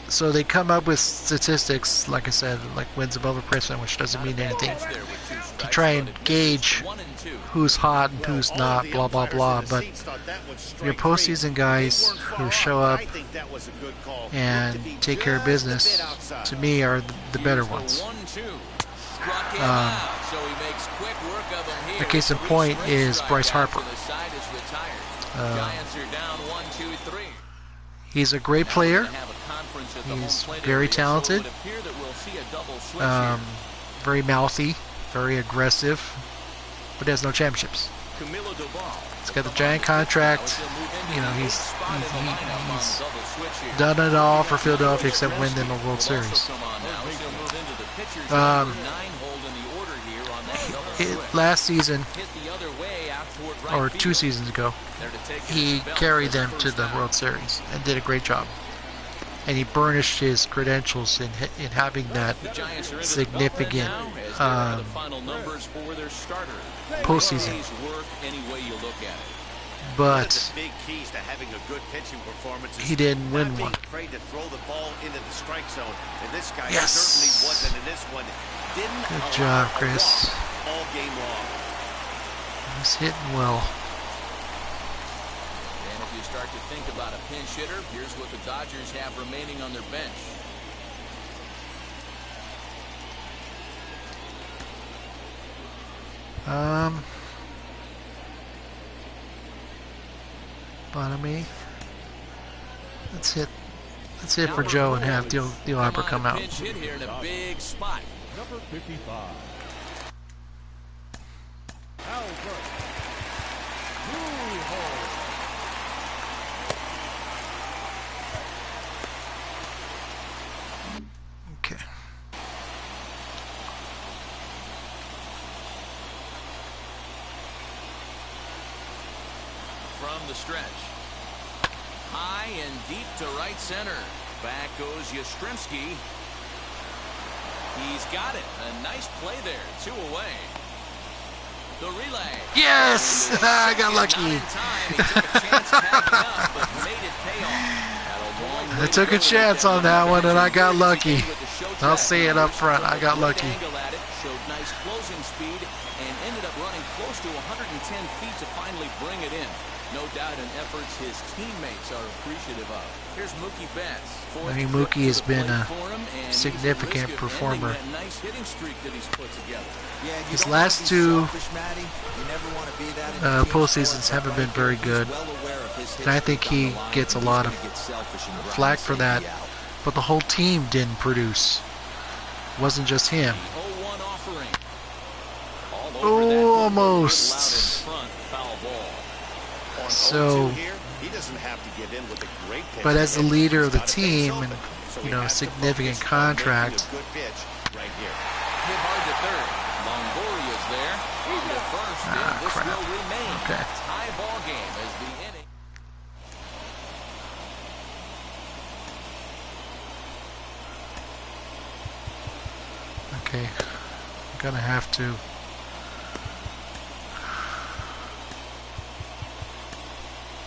So they come up with statistics, like I said, like wins above replacement, which doesn't mean anything, to try and gauge who's hot and who's not, blah blah blah. But your postseason guys who show up and take care of business, to me, are the better ones. The case in point is Bryce Harper. He's a great player. He's very talented, very mouthy, very aggressive, but he has no championships. He's got the giant contract. You know, he's done it all for Philadelphia except win them a World Series. Last season, or 2 seasons ago, he carried them to the World Series and did a great job. And he burnished his credentials in having that significant postseason. But he didn't win one. Yes. Good job, Chris. He's hitting well. And if you start to think about a pinch hitter, here's what the Dodgers have remaining on their bench. Bottom 8. Let's hit for Joe and have Del Arbor come out. Pinch hit here in a big spot. Number 55. Albert. Okay. From the stretch. High and deep to right center. Back goes Yastrzemski. He's got it. A nice play there. 2 away. The relay. Yes! I got lucky. I took a chance on that one and I got lucky. I'll say it up front. I got lucky. Showed nice closing speed and ended up running close to 110 feet to finally bring it in. No doubt in efforts his teammates are appreciative of. Here's Mookie Betts. I mean, Mookie has been a significant performer. His last 2 postseasons haven't been very good, and I think he gets a lot of flack for that. But the whole team didn't produce. It wasn't just him. Oh, almost. So, but as the leader of the team and, you know, significant contract, crap. Okay. Okay. I'm gonna have to.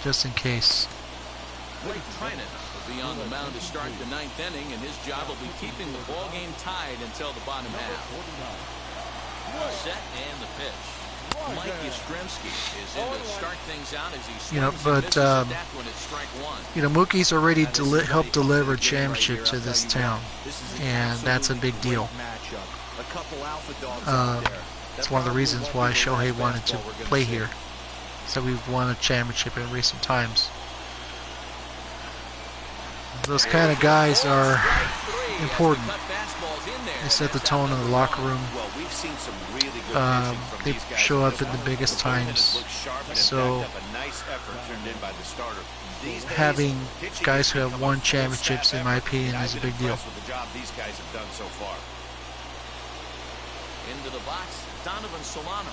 Just in case. Blake Trinan will be on the mound to start the 9th inning, and his job will be keeping the ball game tied until the bottom half. Set and the pitch. Mike Yastrzemski is in to start things out as he Mookie's already helped deliver a championship to this town, and that's a big deal. It's one of the reasons why Shohei wanted to play here. So we've won a championship in recent times. Those kind of guys are important. They set the tone in the locker room. They show up in the biggest times. So having guys who have won championships, in my opinion, is a big deal. Into the box, Donovan Solano.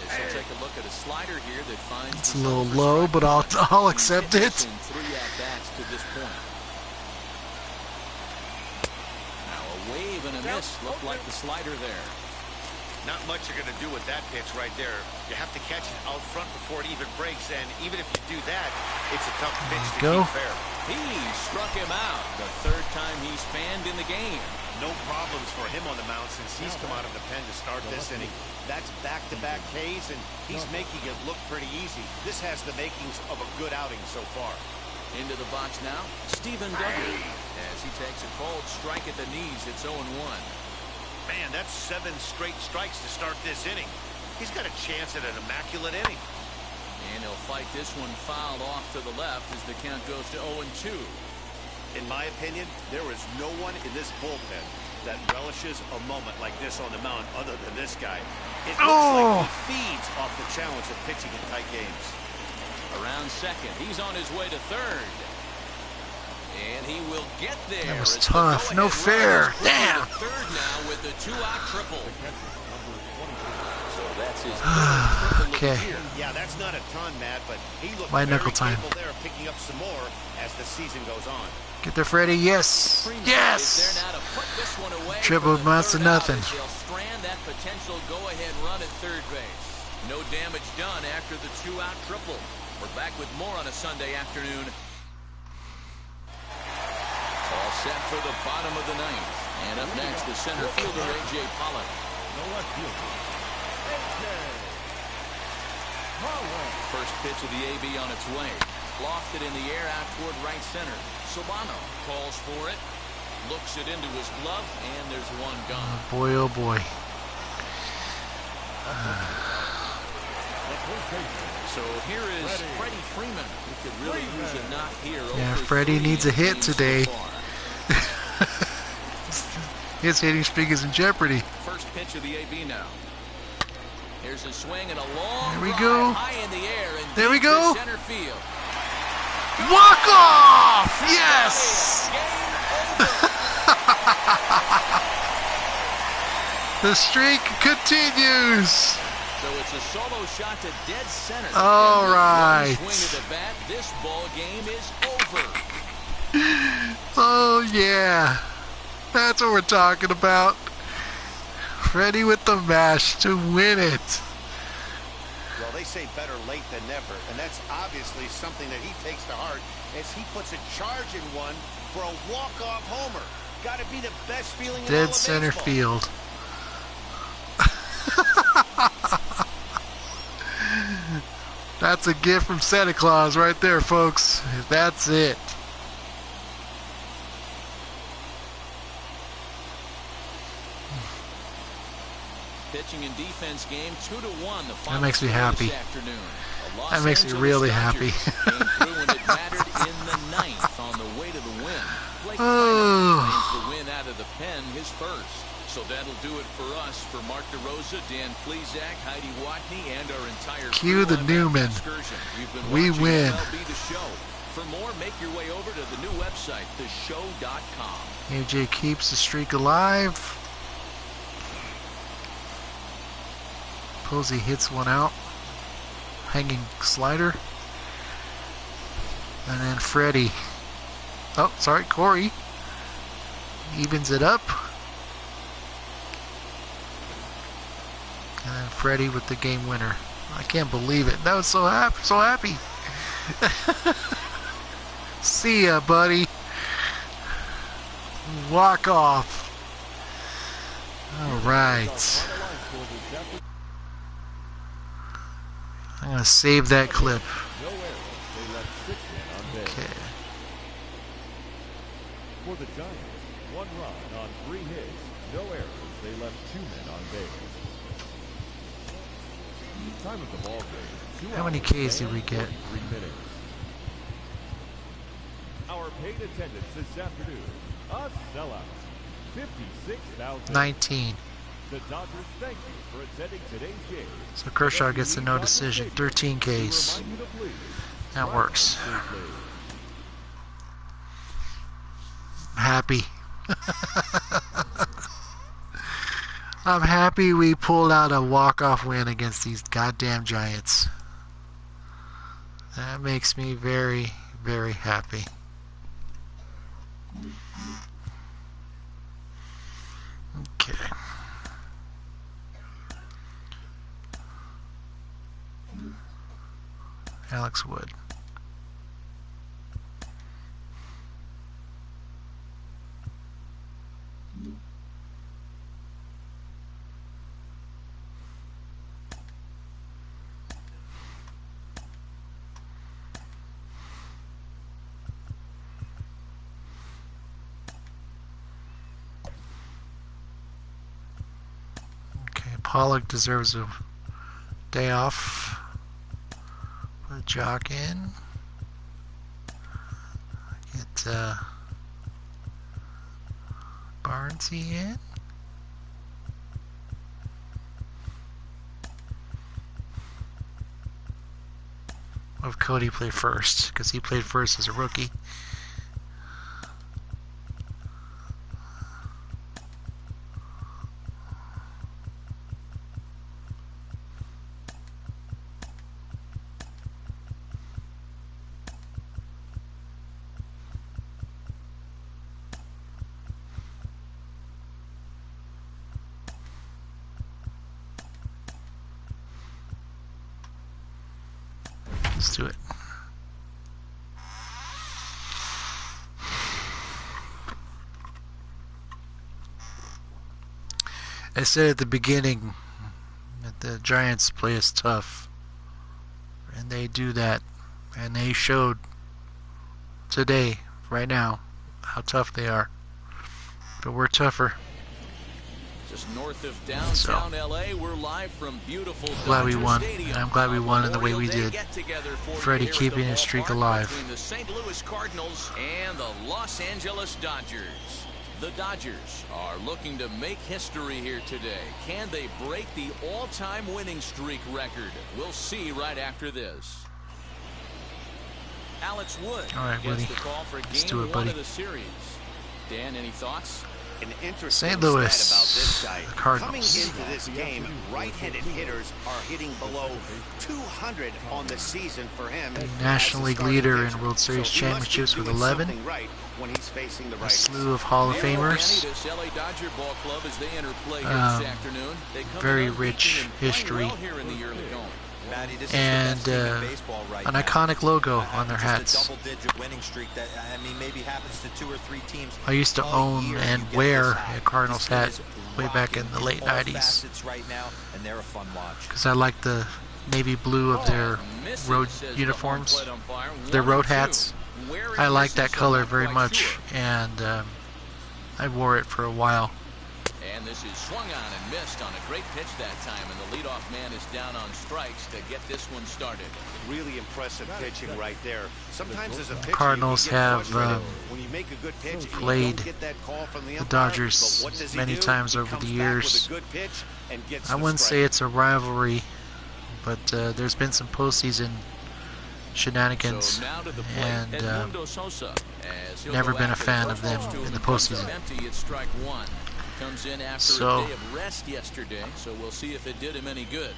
He'll take a look at a slider here that finds it's a little low, but I'll accept it. 3 at-bats to this point. Now a wave and a miss looked like the slider there. Not much you're going to do with that pitch right there. You have to catch it out front before it even breaks, and even if you do that, it's a tough pitch to keep fair. He struck him out the 3rd time he's fanned in the game. No problems for him on the mound since he's come out of the pen to start this inning. That's back-to-back Ks, and he's making it look pretty easy. This has the makings of a good outing so far. Into the box now, Stephen Duggan. As he takes a cold strike at the knees, it's 0-1. Man, that's 7 straight strikes to start this inning. He's got a chance at an immaculate inning. And he'll fight this one fouled off to the left as the count goes to 0-2. In my opinion, there is no one in this bullpen that relishes a moment like this on the mound other than this guy. It looks like he feeds off the challenge of pitching in tight games. Around second, he's on his way to third. And he will get there. That was tough. No fair. Damn. Third now with the 2-out triple. So that's his triple okay. of the year. Yeah, that's not a ton, Matt, but he looks White very knuckle time. capable there of picking up some more as the season goes on. Get there, Freddie. Yes. Yes. Triple amounts to nothing. They'll strand that potential go-ahead run at third base. No damage done after the 2-out triple. We're back with more on a Sunday afternoon. All set for the bottom of the ninth. And up next, the center fielder, A.J. Pollock. The left fielder, First pitch of the AB on its way. Lofted in the air out toward right center. Solano calls for it. Looks it into his glove, and there's one gone. Boy, oh boy. So here is Freddie Freeman. He could really use a knock here. Yeah, Freddie needs a hit today. His hitting streak is in jeopardy. First pitch of the AB now. Here's a swing and a long There we go. high in the air and There we deep to go. center field. Walk off! Yes! The streak continues. So it's a solo shot to dead center. All right. Swing of the bat. This ball game is over. Oh yeah, that's what we're talking about. Freddie with the mash to win it. Well, they say better late than never, and that's obviously something that he takes to heart as he puts a charge in one for a walk-off homer. Got to be the best feeling in all Dead of center baseball. field. That's a gift from Santa Claus right there, folks. That's it. Pitching and defense game 2-1. The That makes me happy. That makes me Los really Angeles happy. Dodgers came through when it mattered in the ninth on the way to the win. Blake Oh. Treinen brings the win out of the pen, his first. So that'll do it for us. For Mark DeRosa, Dan Plesac, Heidi Watney, and our entire Cue crew the on Newman. that excursion. You've been We watching win. MLB The Show. For more, make your way over to the new website, theshow.com. AJ keeps the streak alive. Posey hits one out. Hanging slider. And then Freddie. Oh, sorry, Corey. Evens it up. And then Freddie with the game winner. I can't believe it. That was so happy. So happy. See ya, buddy. Walk off. All right. I'm going to save that clip. no errors. They left 6 men on base. Okay. For the Giants, 1 run on 3 hits. No errors. They left 2 men on base. Time of the ball game. 2 How many hours Ks did we and get? 43 minutes. Our paid attendance this afternoon, a sellout. 56,000. 19. The Dodgers thank you for attending today's game. So Kershaw gets a no decision. 13 Ks. That works. I'm happy. I'm happy we pulled out a walk-off win against these goddamn Giants. That makes me very, very happy. Okay. Alex Wood. Pollock deserves a day off. Put Jock in. Get Barnesy in. Of Cody play first, because he played first as a rookie. Let's do it. I said at the beginning that the Giants play us tough, and they do that, and they showed today, right now, how tough they are. But we're tougher. Just north of downtown LA, we're live from beautiful Glad we Dodger won, Stadium. and I'm glad we won in the way we did. Freddie keeping his streak alive. Between the St. Louis Cardinals and the Los Angeles Dodgers. The Dodgers are looking to make history here today. Can they break the all-time winning streak record? We'll see right after this. Alex Wood All right, gets Woody. the call for Let's game do it, one buddy. of the series. Dan, any thoughts? An interesting St. Louis, stat about this guy. the Cardinals. Coming into this game, right-handed hitters are hitting below 200 on the season for him. National League leader in World Series So he must be championships with doing 11. something right when he's facing the A righties. slew of Hall of Famers. This LA Dodger ball club as they enter play here Um, this afternoon. They come very in unbeaten rich and playing history. well here in the early going. Matty, this And is the best team in baseball right an now. iconic logo on their Just hats. a double-digit winning streak that, I mean, maybe happens to 2 or 3 teams. I used to a own year and you get wear this a out. Cardinals This hat is way back in the rocking late all 90s. facets right now, and they're a fun watch. Because I like the navy blue of their Misses, road says the uniforms, home plate umpire. their road 1-2. hats. Where I it like misses, that I'm color not very quite much, sure. and I wore it for a while. And this is swung on and missed on a great pitch that time, and the leadoff man is down on strikes to get this one started. Really impressive pitching right there. Sometimes as a pitcher, Cardinals you get have frustrated when you make a good pitch, and you played don't get that call from the the umpire, Dodgers but what does he many do? times He over comes the back with years. a good pitch and gets I the wouldn't strike. say it's a rivalry, but there's been some postseason shenanigans, So now to the plate, and Edmundo Sosa, as he'll never go been a after fan the of them first two in the comes up postseason. Empty at strike one. Comes in after So- a day of rest yesterday, so we'll see if it did him any good.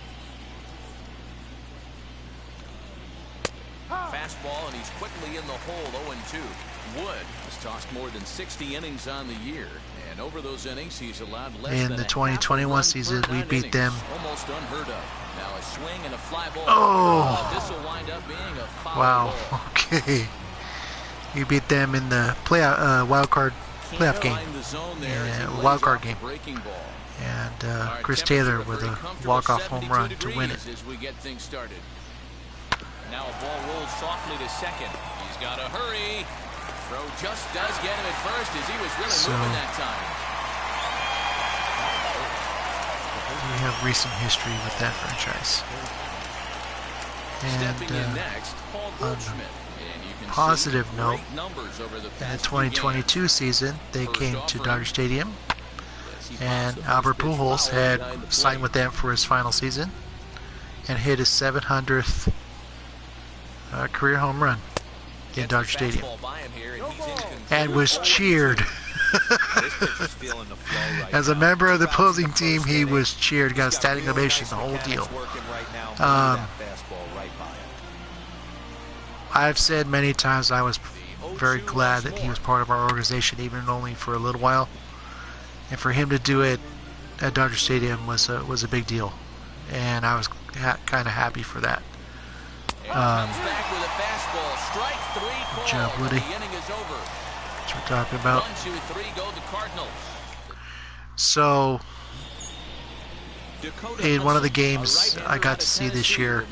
Fastball, and he's quickly in the hole, 0-2. Wood has tossed more than 60 innings on the year, and over those innings, he's allowed less In than the a 2021 half a run season, per we 9 beat innings. them. Almost unheard of. Now a swing and a fly ball. Oh. This will wind up being a foul Wow. ball. Okay. We beat them in the wild card playoff game, Find the zone there as he Yeah, lays wild card off the game. breaking ball. and Our Chris temperature Taylor a with very a comfortable walk-off home 72 run to win it. degrees as we get things started. Now a ball rolls softly to second. He's got to hurry. Throw just does get him at first as he was really moving that time. We have recent history with that franchise. Stepping in And next, Paul Goldschmidt. And you can positive see note, great numbers over the in the past few 2022 games. season, they First came to offering. Dodger Stadium, As he pops and the first Albert pitch Pujols foul had behind the signed plate. with them for his final season and hit his 700th career home run in Gets Dodger the Stadium, fastball by him here, and he's in and was cheered. This pitcher's feeling the flow right As a now. member of the 2 outs in opposing the team, first he inning. was cheered, got a He's standing real ovation, nice the whole mechanics deal. working right now. Um, That fastball right by him. I've said many times I was very 0-2 glad once that he more. was part of our organization, even only for a little while. And for him to do it at Dodger Stadium was a big deal, and I was kind of happy for that. And comes back with a fastball. Strike three call. job, Woody. The inning is over. That's what we're talking about. 1, 2, 3 go the Cardinals. So in one of the games I got to see this year,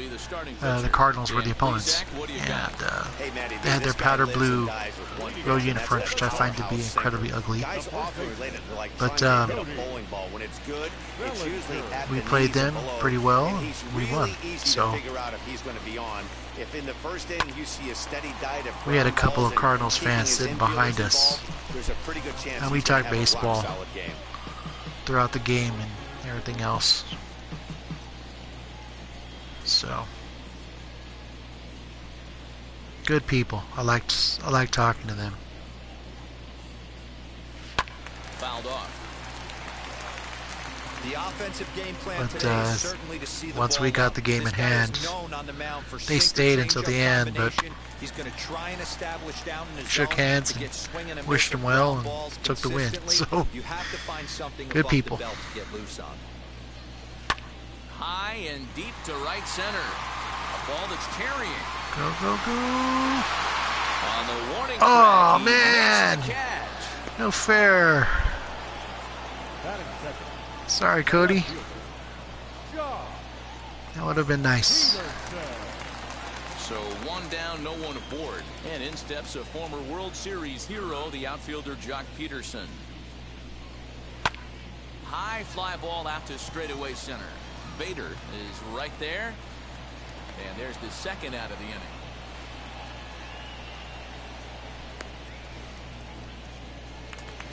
the Cardinals were the opponents, and they had their powder blue road uniforms, which I find to be incredibly ugly. But we played them pretty well, and we won. So we had a couple of Cardinals fans sitting behind us, and we talked baseball throughout the game and everything else. So good people. I like talking to them. Fouled off. The offensive game plan But today is certainly to see the once ball we got up. the game This in guy is hand, known on the mound for they sinker stayed until the changeup end, but combination. He's going to try and establish down in the shook zone hands to get and swing and a wished miss them of well ground and balls took the win. consistently. So you have to find something good above people. the belt to get loose on. High and deep to right center. A ball that's carrying. Go, go, go. On the warning Oh, track, he man. makes the catch. No fair. Batting second. Sorry, Cody. Josh That would have been nice. Peterson. So one down, no one aboard. And in steps a former World Series hero, the outfielder Jock Peterson. High fly ball out to straightaway center. Bader is right there. And there's the second out of the inning.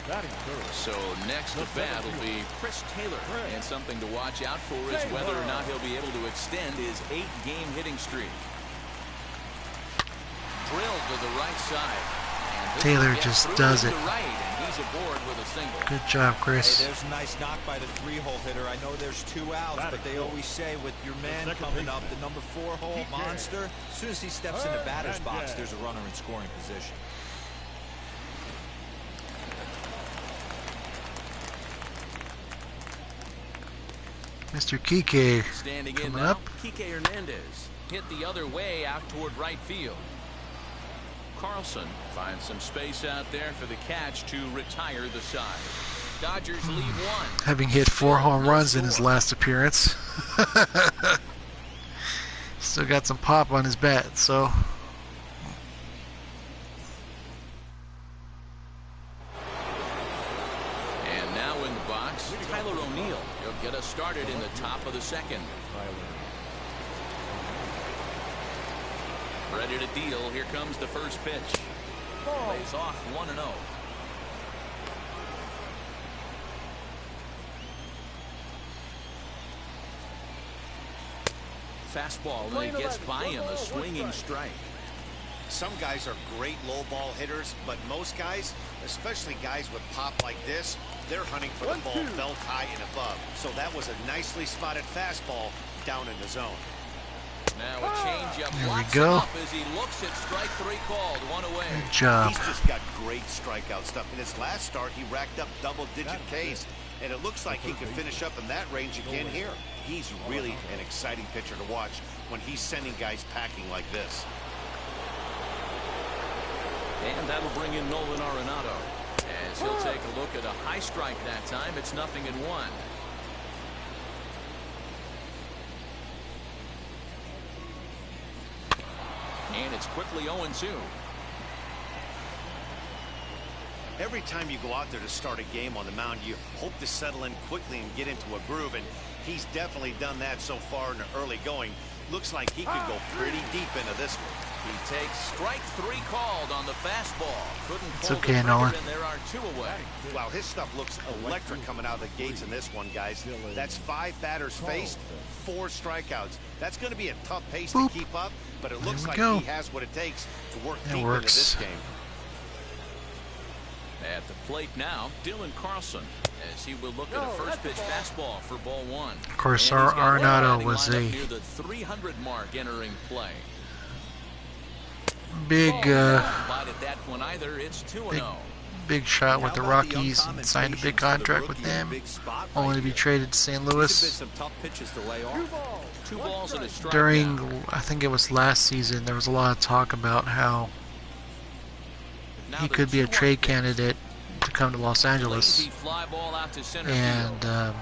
Batting third. So next to bat will be Chris Taylor. And something to watch out for is whether or not he'll be able to extend his 8-game hitting streak. Drilled to the right side. And this Taylor will get just through does to it. Right, and he's aboard with a single. Good job, Hey, Chris. there's a nice knock by the 3-hole hitter. I know there's 2 outs, but they always say with your man second coming up, baseman. the number 4-hole monster, as soon as he steps in the batter's box, there's a runner in scoring position. Mr. Kike Standing in coming now, up. Kike Hernandez hit the other way out toward right field. Carlson finds some space out there for the catch to retire the side. Dodgers lead one. Having hit 4 home runs in his last appearance. Still got some pop on his bat, so And now in the box, Tyler O'Neill. He'll get us started in the top of the second. Ready to deal. Here comes the first pitch. Lays off 1-0. Fastball, and it gets by him, a swinging strike. Some guys are great low ball hitters, but most guys, especially guys with pop like this, they're hunting for the ball belt high and above. So that was a nicely spotted fastball down in the zone. Now a changeup There we locks go. him up as he looks at strike 3 called, 1 away. good job. He's just got great strikeout stuff. In his last start, he racked up double-digit Ks, and it looks like he could finish up in that range again here. He's really an exciting pitcher to watch when he's sending guys packing like this. And that'll bring in Nolan Arenado as he'll take a look at a high strike that time. It's 0-1. And it's quickly 0-2. Every time you go out there to start a game on the mound, you hope to settle in quickly and get into a groove, and he's definitely done that so far in the early going. Looks like he could go pretty deep into this one. He takes strike 3 called on the fastball. Couldn't It's pull okay, the trigger, Nolan. and there are 2 away. Wow, his stuff looks electric coming out of the gates in this one, guys. That's 5 batters faced, 4 strikeouts. That's going to be a tough pace Boop. to keep up, but it looks we like go. he has what it takes to work That deep works. into this game. At the plate now, Dylan Carlson, as he will look at a first pitch fastball for ball 1. Of course, And he's got one Arenado batting was lineup a near the 300 mark entering play. big Bite at that one either. It's 2-0. big shot with the How about the Rockies uncommon and signed a big patience for the contract with rookie in a them, big spot only right to be here. traded to St. These have been Louis. some tough pitches to lay off. 2 balls and a strike. During, now. I think it was last season, there was a lot of talk about how Now he the could be a 2-1 trade pitch. candidate to come to Los Angeles, Lazy fly ball out to center and field.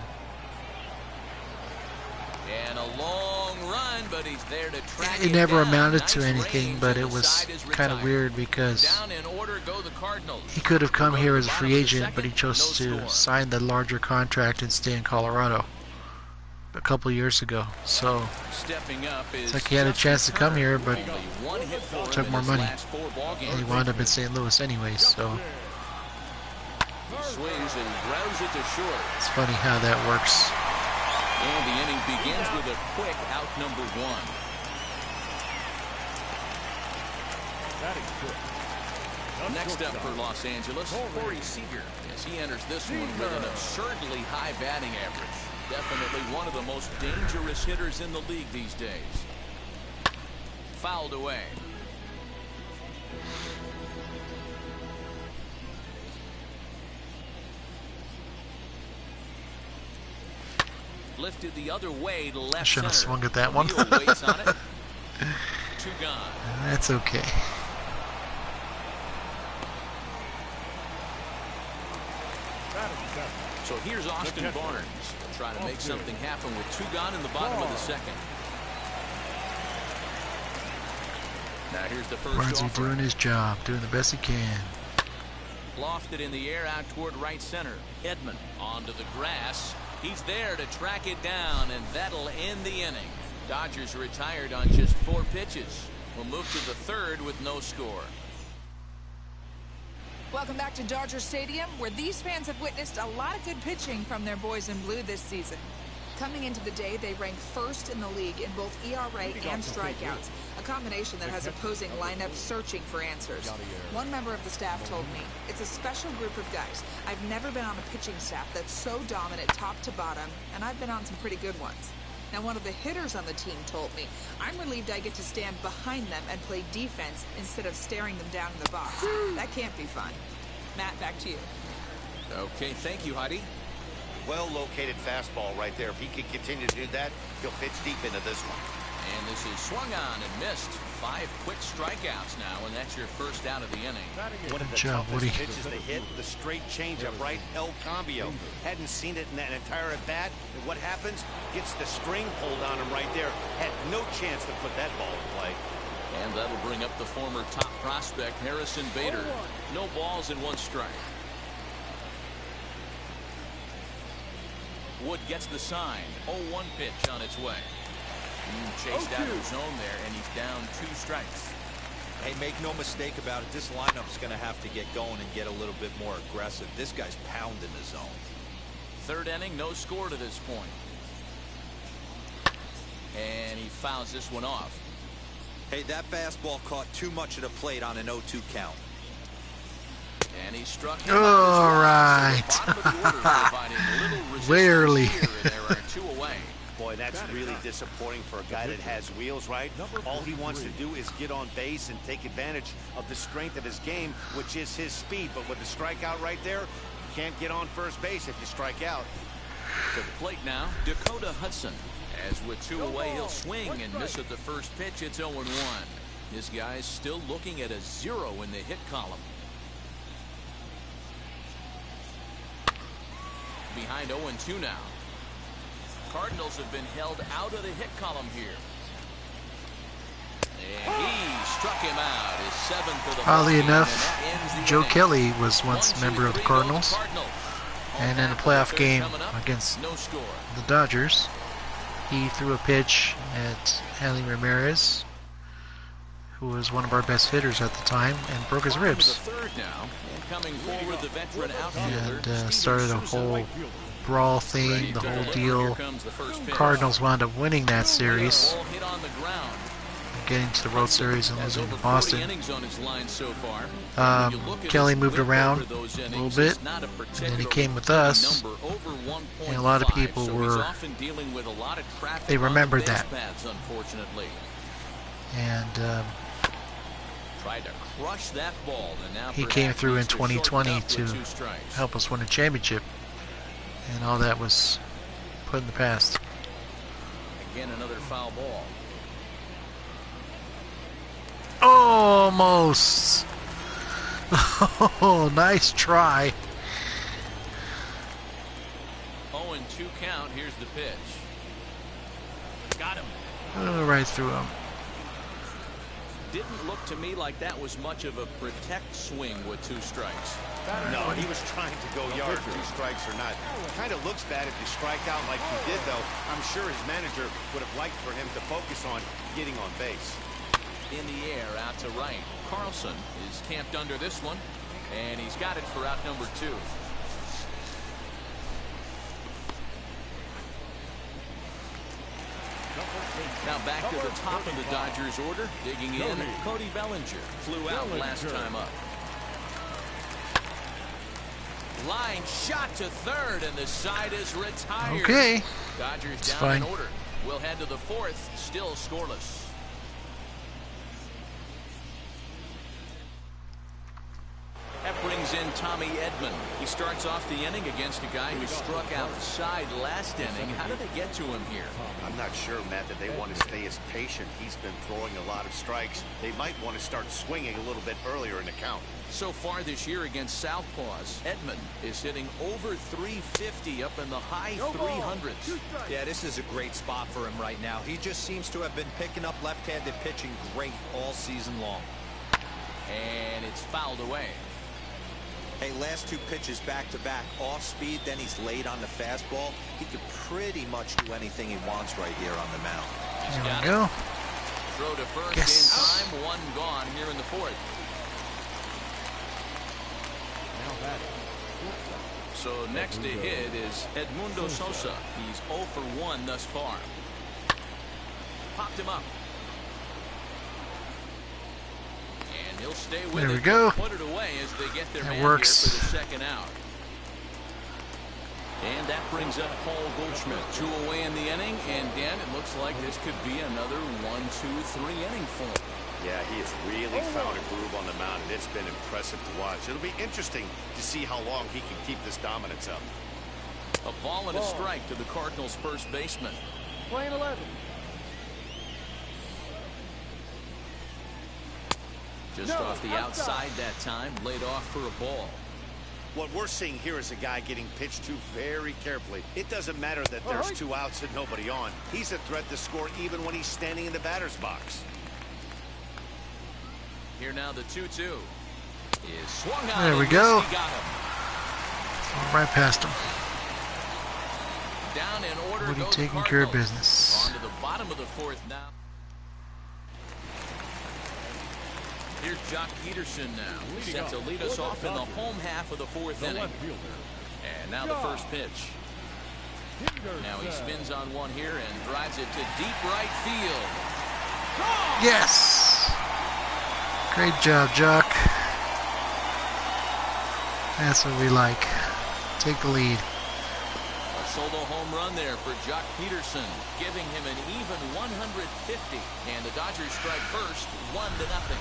And a long run, but he's there to track It never down. amounted to Nice anything, range, but and it the was side is kind of retired. weird because Down in order go the Cardinals. he could have come We'll go here to as the a bottom free of the agent, but he second, chose no to score. sign the larger contract and stay in Colorado a couple years ago. So Stepping up is it's like he had a chance to come here, but only one hit for him took in more his money. last 4 ball he games. wound up in St. Louis anyways. So He swings and grounds it to short. it's funny how that works. And the inning begins with a quick out number 1. Next up for Los Angeles, Corey Seager, as he enters this one with an absurdly high batting average. Definitely one of the most dangerous hitters in the league these days. Fouled away. Lifted the other way to left Shouldn't have center. swung at that one. Neal waits on it. 2 gone. That's okay. So here's Austin Barnes. Trying to make something happen with 2 gone in the bottom of the second. Now here's the first Barnesy offer. doing his job, doing the best he can. Lofted in the air out toward right center. Edman onto the grass. He's there to track it down, and that'll end the inning. Dodgers retired on just 4 pitches. We'll move to the third with no score. Welcome back to Dodger Stadium, where these fans have witnessed a lot of good pitching from their boys in blue this season. Coming into the day, they rank first in the league in both ERA and strikeouts, a combination that has opposing lineups searching for answers. One member of the staff told me, it's a special group of guys. I've never been on a pitching staff that's so dominant top to bottom, and I've been on some pretty good ones. Now, one of the hitters on the team told me, I'm relieved I get to stand behind them and play defense instead of staring them down in the box. That can't be fun. Matt, back to you. Okay, thank you, Heidi. Well-located fastball right there. If he can continue to do that, he'll pitch deep into this one. And this is swung on and missed. 5 quick strikeouts now, and that's your first out of the inning. One of the Good job, toughest Woody. pitches to hit, the straight changeup, right? El Cambio. Hadn't seen it in that entire at-bat. And what happens? Gets the string pulled on him right there. Had no chance to put that ball in play. And that'll bring up the former top prospect, Harrison Bader. No balls and 1 strike. Wood gets the sign. 0-1 pitch on its way. Chased out of the zone there, and he's down 2 strikes. Hey, make no mistake about it. This lineup's going to have to get going and get a little bit more aggressive. This guy's pounding the zone. Third inning, no score to this point. And he fouls this one off. Hey, that fastball caught too much of the plate on an 0-2 count. And he struck him All right. Way early. There are 2 away. Boy, that's really disappointing for a guy that has wheels, right? All he wants to do is get on base and take advantage of the strength of his game, which is his speed. But with the strikeout right there, you can't get on first base if you strike out. To the plate now, Dakota Hudson. As with 2 away, he'll swing and miss at the first pitch. It's 0-1. This guy's still looking at a 0 in the hit column. Behind 0-2 now. Cardinals have been held out of the hit column here. And he struck him out. His 7th of the ball Oddly game, enough, and that ends the Joe inning. Kelly was once a 1-2-3 member of the go Cardinals, and in a playoff game against no score. the Dodgers, he threw a pitch at Hanley Ramirez, who was one of our best hitters at the time, and broke his ribs. Third now, and coming forward, the veteran outfielder, And started a whole brawl thing, the whole deal. Cardinals wound up winning that series, getting to the World Series and losing to Boston. Kelly moved around a little bit, and then he came with us, and a lot of people were, they remembered that. And he came through in 2020 to help us win a championship, and all that was put in the past. Again, another foul ball. Almost. Oh, nice try. 0-2 count. Here's the pitch. Got him. Oh, right through him. Didn't look to me like that was much of a protect swing with 2 strikes. No, he was trying to go yard, 2 strikes or not. Kind of looks bad if you strike out like he did, though. I'm sure his manager would have liked for him to focus on getting on base. In the air, out to right. Carlson is camped under this one, and he's got it for out number 2. Now back to the top of the Dodgers order. Digging in, Cody Bellinger flew out last time up. Line shot to third, and the side is retired. Okay. Dodgers It's down fine. in order. We'll head to the 4th, still scoreless. That brings in Tommy Edman. He starts off the inning against a guy who struck outside last inning. How did they get to him here? I'm not sure, Matt, that they want to stay as patient. He's been throwing a lot of strikes. They might want to start swinging a little bit earlier in the count. So far this year against Southpaws, Edman is hitting over 350, up in the high 300s. Yeah, this is a great spot for him right now. He just seems to have been picking up left-handed pitching great all season long. And it's fouled away. Hey, last 2 pitches back-to-back, off speed, then he's laid on the fastball. He could pretty much do anything he wants right here on the mound. He's There got we go. it. Throw to first Yes. in time, 1 gone here in the 4th. So next to hit is Edmundo Sosa. He's 0 for 1 thus far. Popped him up. And he'll stay with There it. we go. Put it away as they get their That man works. here for the 2nd out. And that brings up Paul Goldschmidt. 2 away in the inning. And Dan, it looks like this could be another 1, 2, 3 inning form. Yeah, he has really found a groove on the mound, and it's been impressive to watch. It'll be interesting to see how long he can keep this dominance up. A ball and a strike to the Cardinals' first baseman. Playing 11. Just off the outside that time, laid off for a ball. What we're seeing here is a guy getting pitched to very carefully. It doesn't matter that there's 2 outs and nobody on. He's a threat to score even when he's standing in the batter's box. Here now the 2-2 is swung on. There we and go. He got him. Right past him. Down in order Woody goes taking care of Cardinals. business. On to the bottom of the 4th now. Here's Jock Peterson now. Set to lead us off in the home half of the 4th inning. And now the first pitch. Now he spins on one here and drives it to deep right field. Yes. Great job, Jock. That's what we like. Take the lead. A solo home run there for Jock Peterson, giving him an even 150. And the Dodgers strike first, 1-0.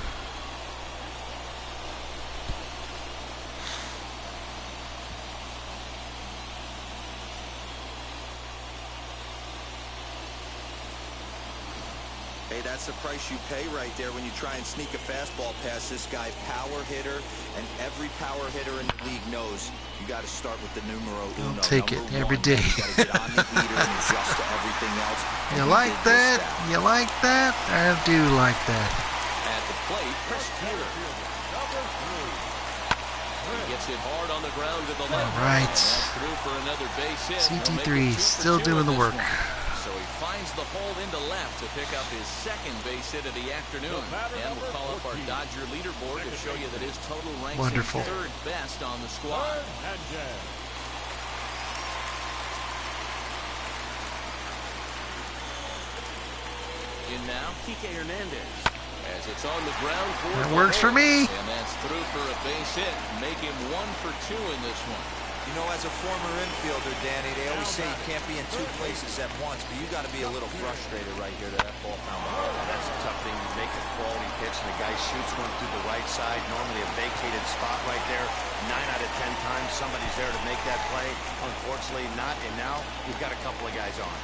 Hey, that's the price you pay right there when you try and sneak a fastball past this guy. Power hitter, and every power hitter in the league knows you got to start with the numero uno. I'll take it Number every 1. day. You got to get on the heater and adjust to everything else. You And he like did just that? You like that? I do like that. At the plate, Chris Taylor. He gets it hard on the ground to the left. All right. And that's through for another base hit. They'll make it CT3 2 for still 2 doing in the this work. one. So he finds the hole into left to pick up his 2nd base hit of the afternoon. And we'll call up our Dodger leaderboard to show you that his total ranks Wonderful. him 3rd best on the squad. In now, Kike Hernandez. As it's on the ground for That the works for hole. me. And that's through for a base hit. Make him 1 for 2 in this one. You know, as a former infielder, Danny, they always say you can't be in 2 places at once, but you got to be a little frustrated right here that ball found the hole. That's a tough thing. You make a quality pitch, and the guy shoots one through the right side, normally a vacated spot right there. 9 out of 10 times, somebody's there to make that play. Unfortunately, not, and now we've got a couple of guys on.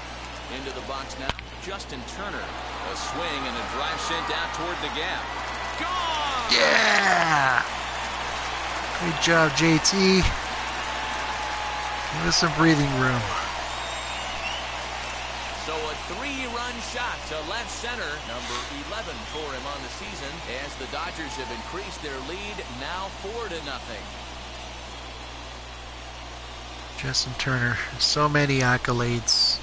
Into the box now, Justin Turner. A swing and a drive sent out toward the gap. Gone! Yeah. Good job, JT. Give us some breathing room. So a 3-run shot to left center, number 11 for him on the season, as the Dodgers have increased their lead, now 4-0. Justin Turner, so many accolades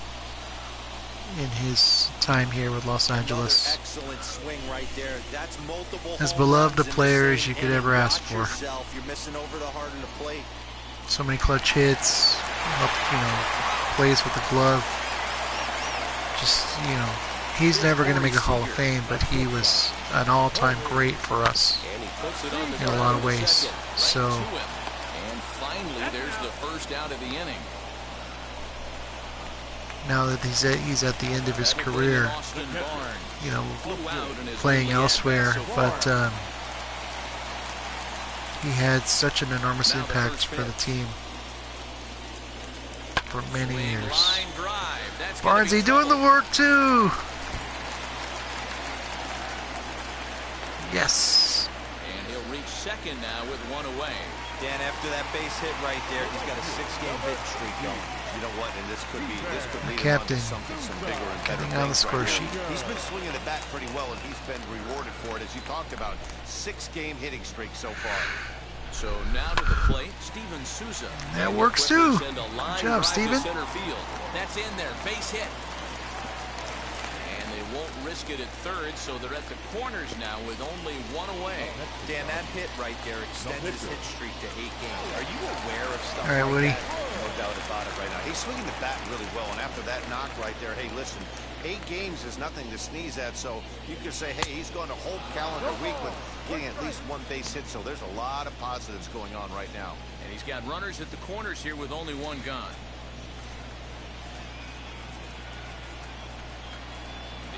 in his time here with Los Angeles. Excellent swing right there. That's multiple As home beloved a runs in the player as same you could inning. ever ask Watch for. yourself. You're missing over the heart of the plate. So many clutch hits, plays with the glove. Just, he's never going to make a Hall of Fame, but he was an all-time great for us And he puts it on the in a ground lot of to ways. second. So, And finally, there's the first out of the inning. now that he's at the end of his career, Austin Barnes. playing elsewhere, but he had such an enormous impact for the team for many years. Barnesy doing the work too. Yes. And he'll reach second now with one away. Dan, after that base hit right there, he's got a 6-game hit streak going. You know what? And this could lead Captain on to some bigger and better getting on the things score right sheet. here. He's been swinging the bat pretty well, and he's been rewarded for it, as you talked about. 6-game hitting streak so far. So now to the plate, Steven Souza. That works too. Send a line Good job, drive to Steven. center field. That's in there, base hit. And they won't risk it at third, so they're at the corners now with only one away. Dan, that hit right there extends his hit streak to 8 games. Are you aware of stuff All right, like Woody. that? No doubt about it right now. He's swinging the bat really well, and after that knock right there, hey, listen, 8 games is nothing to sneeze at, so you could say, hey, he's going a whole calendar week with getting at least one base hit, so there's a lot of positives going on right now. And he's got runners at the corners here with only one gone.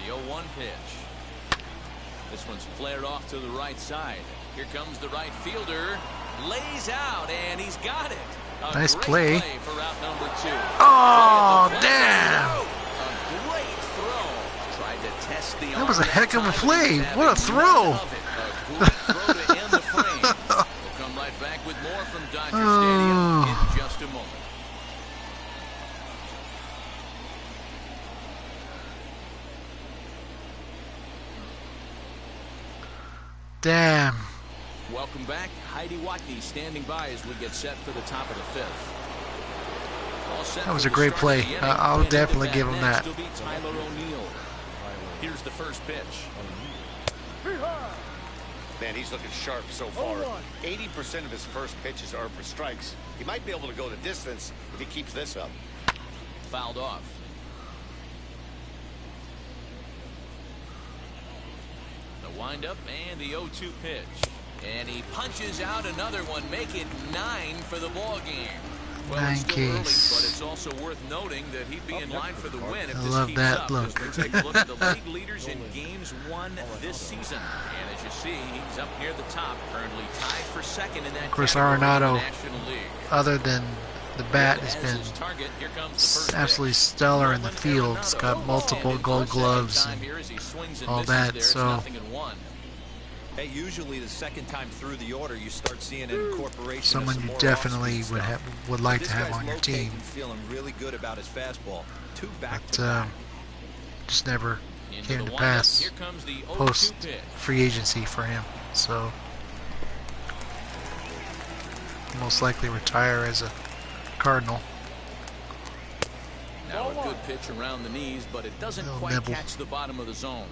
The 0-1 pitch. This one's flared off to the right side. Here comes the right fielder. Lays out, and he's got it. A Nice great play. for route number 2. Oh, damn. A great throw. Tried to test the That was a arm heck of a that time, play. and he's What a having throw. none of it. A great throw to end the frame. We'll come right back with more from Dodger Stadium in just a moment. Damn. Welcome back. Heidi Watney standing by as we get set for the top of the 5th. All set That was for a the great start play. of the inning. I'll And definitely at give him next that. will be Tyler O'Neill. Here's the first pitch. Man, he's looking sharp so far. 80% of his first pitches are for strikes. He might be able to go the distance if he keeps this up. Fouled off. The windup and the 0-2 pitch. And he punches out another one, make it 9 for the ball game. Well, it's still early, but it's also worth noting that he'd be in line for the win if I this love keeps that up. look. As we take a look at the league leaders in games won this season. And as you see, he's up near the top, currently tied for second in that Of course, category in the Arenado, National League. other than the bat, has As been his target, here comes the first absolutely pitch. stellar in the Nolan field. He's got Arenado. multiple And gold in first gloves time and here as he swings and all misses that, there, it's so- 0-1. Hey, usually the second time through the order, you start seeing an incorporation someone of some you more definitely off-speed would stuff. would like This to have guy's on your locating, team, feeling really good about his fastball. 2 but back-to-back. just never Into came the to windup. pass Here comes the 0-2 post pitch. free agency for him. So most likely retire as a Cardinal. Now a good pitch around the knees, but it doesn't Little quite nibble. catch the bottom of the zone.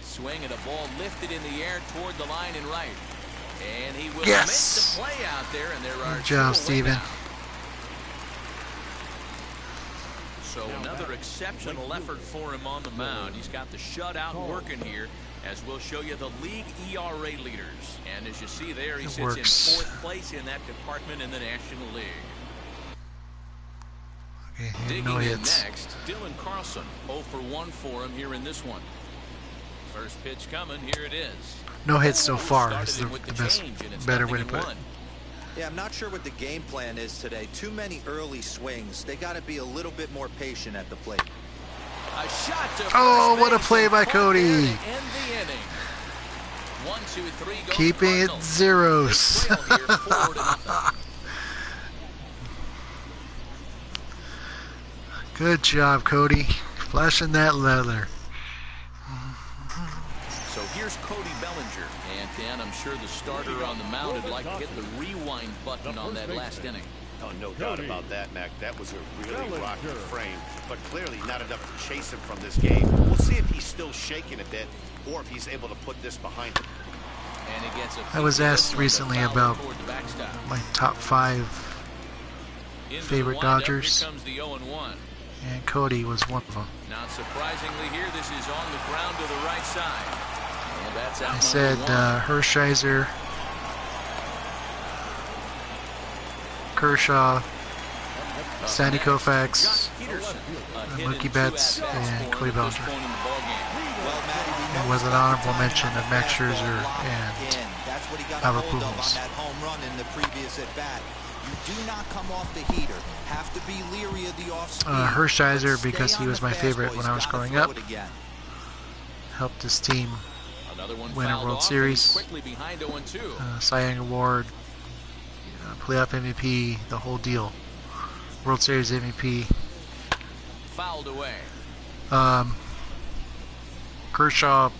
Swing and a ball lifted in the air toward the line and right. And he will Yes. make the play out there, and there are Good two job, away Steven. now. So another exceptional effort for him on the mound. He's got the shutout working here, as we'll show you the league ERA leaders. And as you see there, he It sits works. in 4th place in that department in the National League. Okay, Digging no in hits. next, Dylan Carlson. 0 for 1 for him here in this one. First pitch coming, here it is. No hits so far Started is him the with best, change, and it's better way to 0-1. put it. Yeah, I'm not sure what the game plan is today. Too many early swings. They got to be a little bit more patient at the plate. A shot to Oh, first what a base play and by caught there to Cody. end the inning. 1, 2, 3 goes Keeping it Cardinals. zeros. They trail here 4-0. Good job, Cody. Flashing that leather. So here's Cody Bellinger. And Dan, I'm sure the starter on the mound would like to hit the rewind button on that last inning. Oh, no doubt about that, Mac. That was a really rocky frame, but clearly not enough to chase him from this game. We'll see if he's still shaking a bit or if he's able to put this behind him. And he gets a I was asked recently about my top 5 favorite Dodgers, Here comes the 0-1. and Cody was one of them. Not surprisingly here, this is on the ground to the right side. And that's out I said Hershiser, Kershaw, Sandy Koufax, Mookie Betts, and Cody Bellinger. And with an honorable mention of Max Scherzer and Albert Pujols. That home run in the previous at bat. You do not come off the heater. Have to be leery of the off speed. Hershiser, because he was my favorite when I was growing up. Helped his team win a World Series, Cy Young Award, playoff MVP, the whole deal. World Series MVP. Fouled away. Kershaw,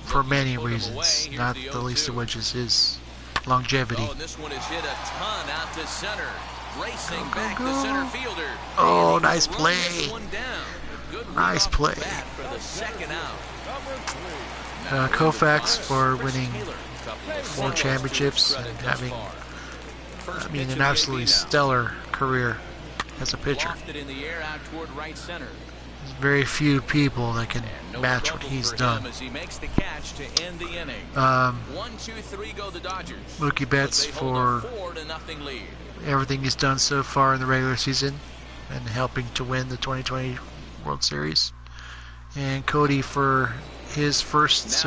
for many reasons, not the least of which is his longevity. Oh, and this one is hit a ton out to center. Racing back the center fielder. Oh, nice play. Nice play. For the second out. Koufax for winning 4 championships and having, an absolutely stellar career as a pitcher. In the air out toward right center. There's very few people that can match what he's done. As he makes the catch to end the inning. 1-2-3 go the Dodgers. Mookie Betts for 4-0 lead. everything he's done so far in the regular season and helping to win the 2020 World Series. And Cody for his first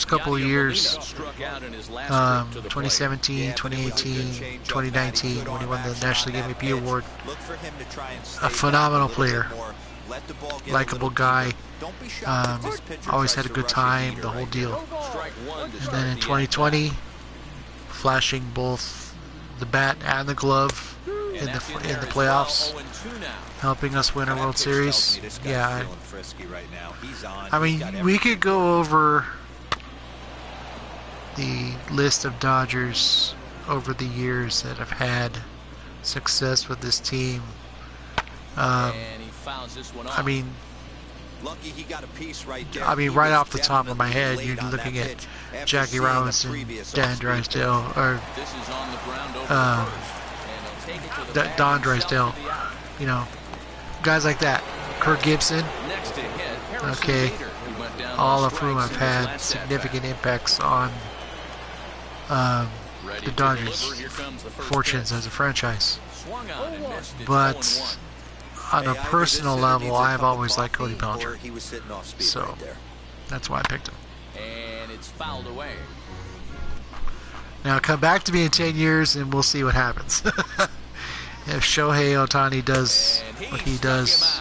couple of years, 2017, 2018, 2019, when he won the National League MVP award. A phenomenal player, likable guy, always had a good time, the whole deal. And then in 2020, flashing both the bat and the glove in the playoffs, helping us win a World Series. Yeah, we could go over the list of Dodgers over the years that have had success with this team. Lucky he got a piece right there. Right off the top of my head, you're looking at Jackie Robinson, Dan Drysdale, or Don Drysdale, guys like that. Kirk Gibson, okay, all of whom have had significant impacts on the Dodgers' fortunes as a franchise. But on a personal level, I've always liked Cody Bellinger, so that's why I picked him. And it's fouled away. Now come back to me in 10 years and we'll see what happens. If Shohei Ohtani does what he does,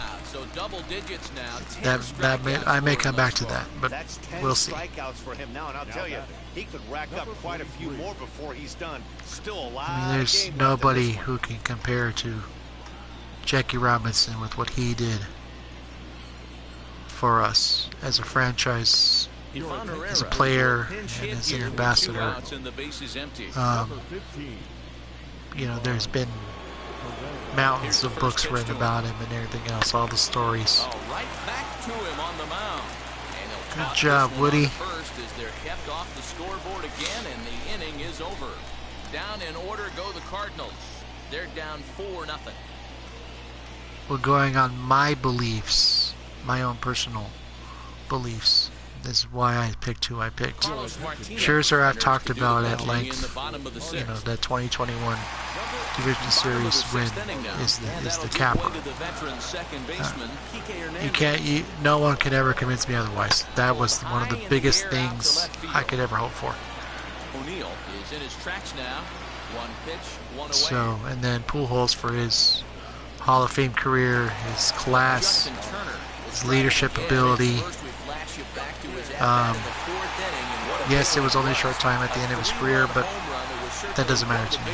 I may come back to that, but we'll see. Strikeouts for him now, and I'll tell you, he could rack up quite a few more before he's done. Still a lot. There's nobody who can compare to Jackie Robinson with what he did for us as a franchise, as a player, and as an ambassador. There's been mountains of books written about him and everything else, all the stories. Good job, Woody. Kept off the scoreboard again, and the inning is over. Down in order go the Cardinals. They're down 4-0. We're going on my beliefs, my own personal beliefs. This is why I picked who I picked. Scherzer, I've talked about at length. That 2021 Division Series win is the capper. No one can ever convince me otherwise. That was one of the biggest things I could ever hope for. O'Neal is in his tracks now. One pitch, one away. So, and then Pujols for his Hall of Fame career, his class, his leadership ability. Yes, it was only a short time at the end of his career, but that doesn't matter to me.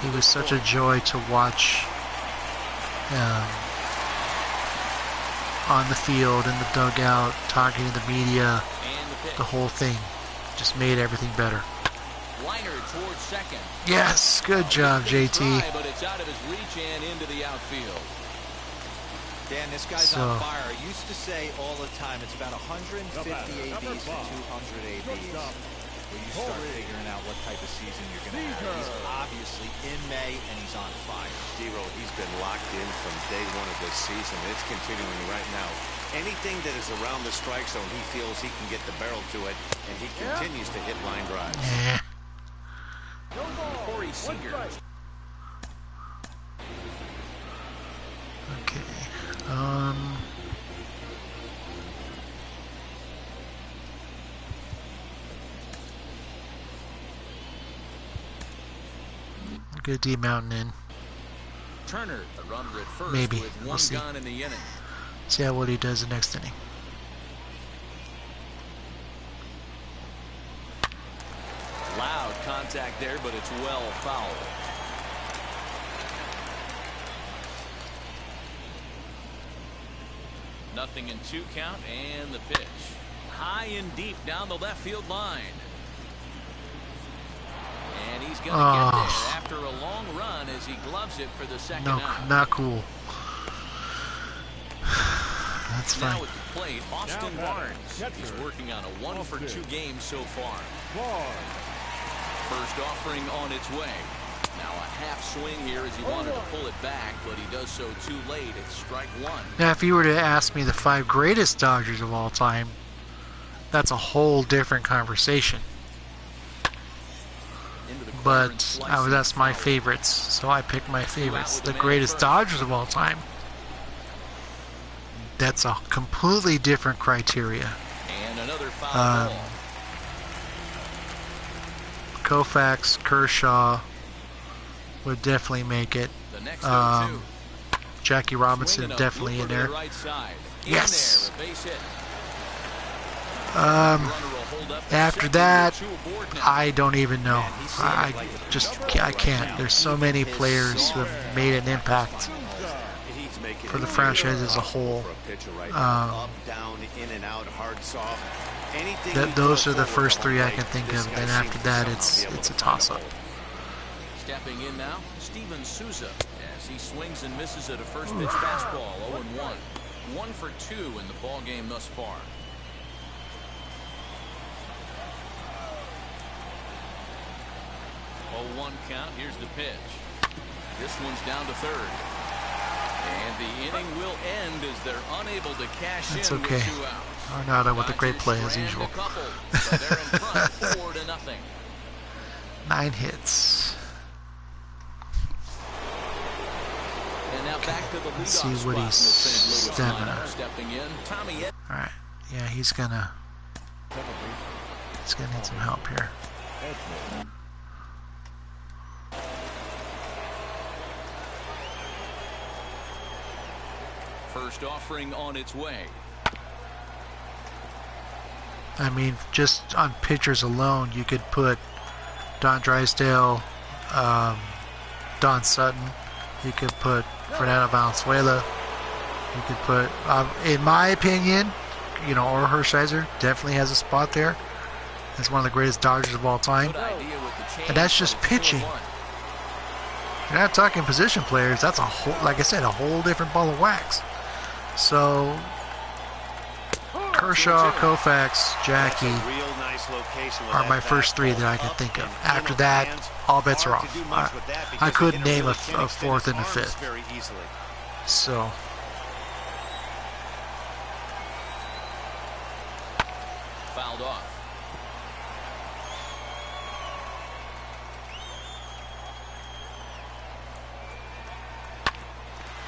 He was such a joy to watch on the field, in the dugout, talking to the media, the whole thing just made everything better. Liner towards second. Yes, good job, JT. Try, but it's out of his reach and into the outfield. Dan, this guy's on fire. I used to say all the time, it's about 150 ABs to 200 ABs. When you start figuring out what type of season you're going to have. He's obviously in May, and he's on fire. D-Roll, he's been locked in from day one of this season. It's continuing right now. Anything that is around the strike zone, he feels he can get the barrel to it, and he continues to hit line drives. Corey Seager. Okay. Good D Mountain in. Turner, the runner at first. Maybe. With one We'll see. gone in the inning. See how what he does the next inning. Loud contact there, but it's well fouled. Nothing in 2 count, and the pitch. High and deep down the left field line. And he's going to get there after a long run as he gloves it for the second out. Not cool. That's fine. Now at the plate, Austin Barnes. He's working on a 1-for-2 game so far. First offering on its way. Now a half swing here as he wanted to pull it back, but he does so too late. It's strike 1. Now, if you were to ask me the 5 greatest Dodgers of all time, that's a whole different conversation. But that's my favorites, so I picked my favorites. The greatest Dodgers of all time, that's a completely different criteria. And another foul ball. Koufax, Kershaw would definitely make it. The next 0-2. Jackie Robinson definitely in there. Right side. Yes. There, a base hit. After that, I don't even know. I can't. There's so many players who have made an impact for the franchise as a whole. Those are the first 3 I can think of. And after that, it's a toss-up. Stepping in now, Steven Souza, as he swings and misses at a first pitch fastball. 0-1. 1 for 2 in the ball game thus far. 0-1 count. Here's the pitch. This one's down to third. And the inning will end as they're unable to cash in with 2 outs. Arnada with a great play as usual. So they're in front 4-0. 9 hits. And now back to the leadoff Let's see what he's stepping in. Alright. Yeah, he's gonna need some help here. First offering on its way. I mean, just on pitchers alone, you could put Don Drysdale, Don Sutton. You could put Fernando Valenzuela. You could put, in my opinion, or Hershiser definitely has a spot there. That's one of the greatest Dodgers of all time. And that's just pitching. You're not talking position players. That's a whole, like I said, a whole different ball of wax. So, Kershaw, Koufax, Jackie are my first 3 that I can think of. After that, all bets are off. I couldn't name a 4th and a 5th. So, fouled off.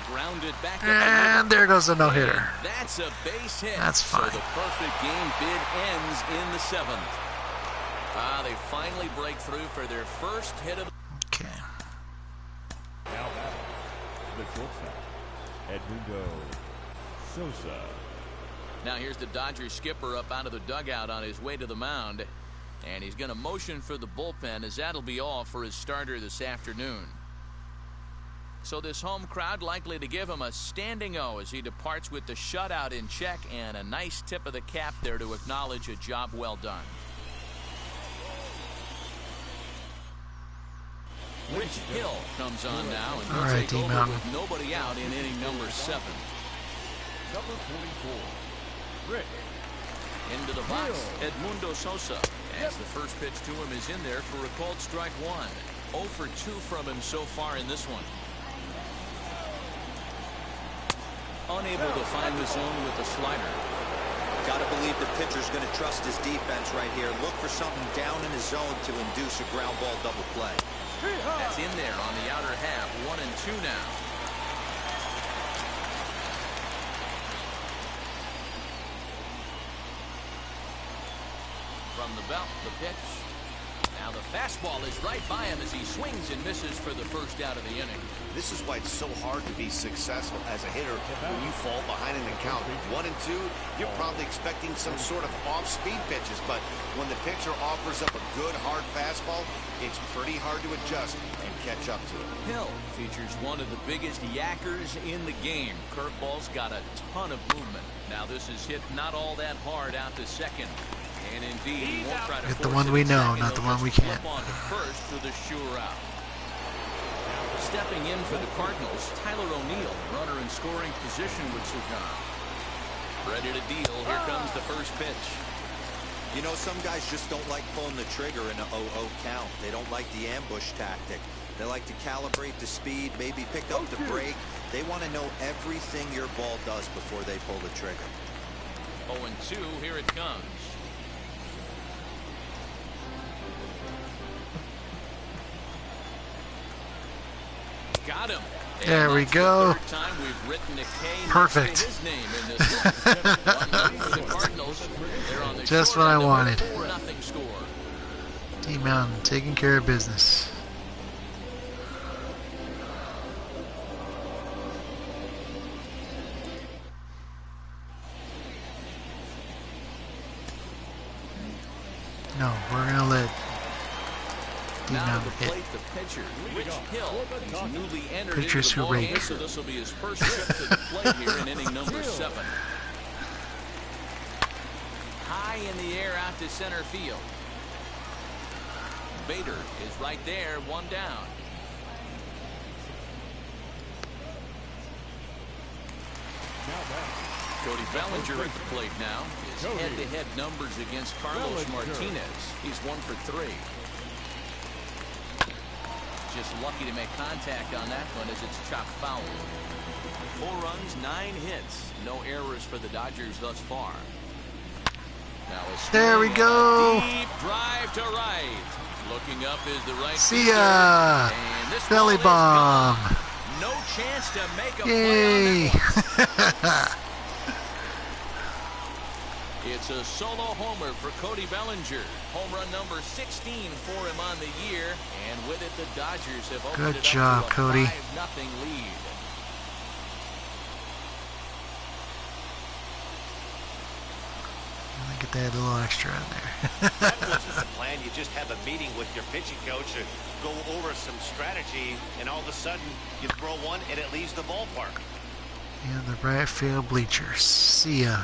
Grounded back and there goes a no-hitter. That's a base hit. That's fine. So the perfect game bid ends in the 7th. They finally break through for their first hit of the... Okay. Now back, the shortstop, Edmundo Sosa. Now here's the Dodgers skipper up out of the dugout on his way to the mound. And he's going to motion for the bullpen as that'll be all for his starter this afternoon. So this home crowd likely to give him a standing O as he departs with the shutout in check, and a nice tip of the cap there to acknowledge a job well done. Rich Hill comes on now, and he'll take over with nobody out in inning number 7. Number 24, Rich. Into the box, Edmundo Sosa, as the first pitch to him is in there for a called strike 1. 0 for 2 from him so far in this one. Unable to find the zone with the slider. Got to believe the pitcher's going to trust his defense right here. Look for something down in his zone to induce a ground ball double play. That's in there on the outer half. 1 and 2 now. From the belt, the pitch. Now the fastball is right by him as he swings and misses for the first out of the inning. This is why it's so hard to be successful as a hitter when you fall behind in the count. 1 and 2, you're probably expecting some sort of off-speed pitches, but when the pitcher offers up a good hard fastball, it's pretty hard to adjust and catch up to it. Hill features one of the biggest yackers in the game. Curveball's got a ton of movement. Now this is hit not all that hard out to second. And indeed, he won't try to get the one we know, not the one we can't. On to first for the sure out. Stepping in for the Cardinals, Tyler O'Neill, runner in scoring position with Sugan. Ready to deal. Here comes the first pitch. You know, some guys just don't like pulling the trigger in an 0-0 count. They don't like the ambush tactic. They like to calibrate the speed, maybe pick up the brake. They want to know everything your ball does before they pull the trigger. 0-2, here it comes. Got him. There we go. Perfect. Just what I wanted. T-Mountain taking care of business. No, we're going to let now to plate the pitcher, Rich Hill. He's newly entered into the ball game, so this will be his first trip to the plate here in inning number 7. High in the air out to center field. Bader is right there, 1 down. Cody Bellinger at the plate now. His head-to-head numbers against Carlos Martinez. He's 1 for 3. Just lucky to make contact on that one as it's chopped foul. 4 runs, 9 hits. No errors for the Dodgers thus far. Now there we go. Deep drive to right. Looking up is the right. See ya. Belly bomb. No chance to make a Yay. play on that one. It's a solo homer for Cody Bellinger. Home run number 16 for him on the year. And with it, the Dodgers have opened Good job, up to a Cody. 5-0 lead. Get that little extra in there. That wasn't the plan. You just have a meeting with your pitching coach and go over some strategy, and all of a sudden you throw one and it leaves the ballpark. And the right field bleachers. See ya.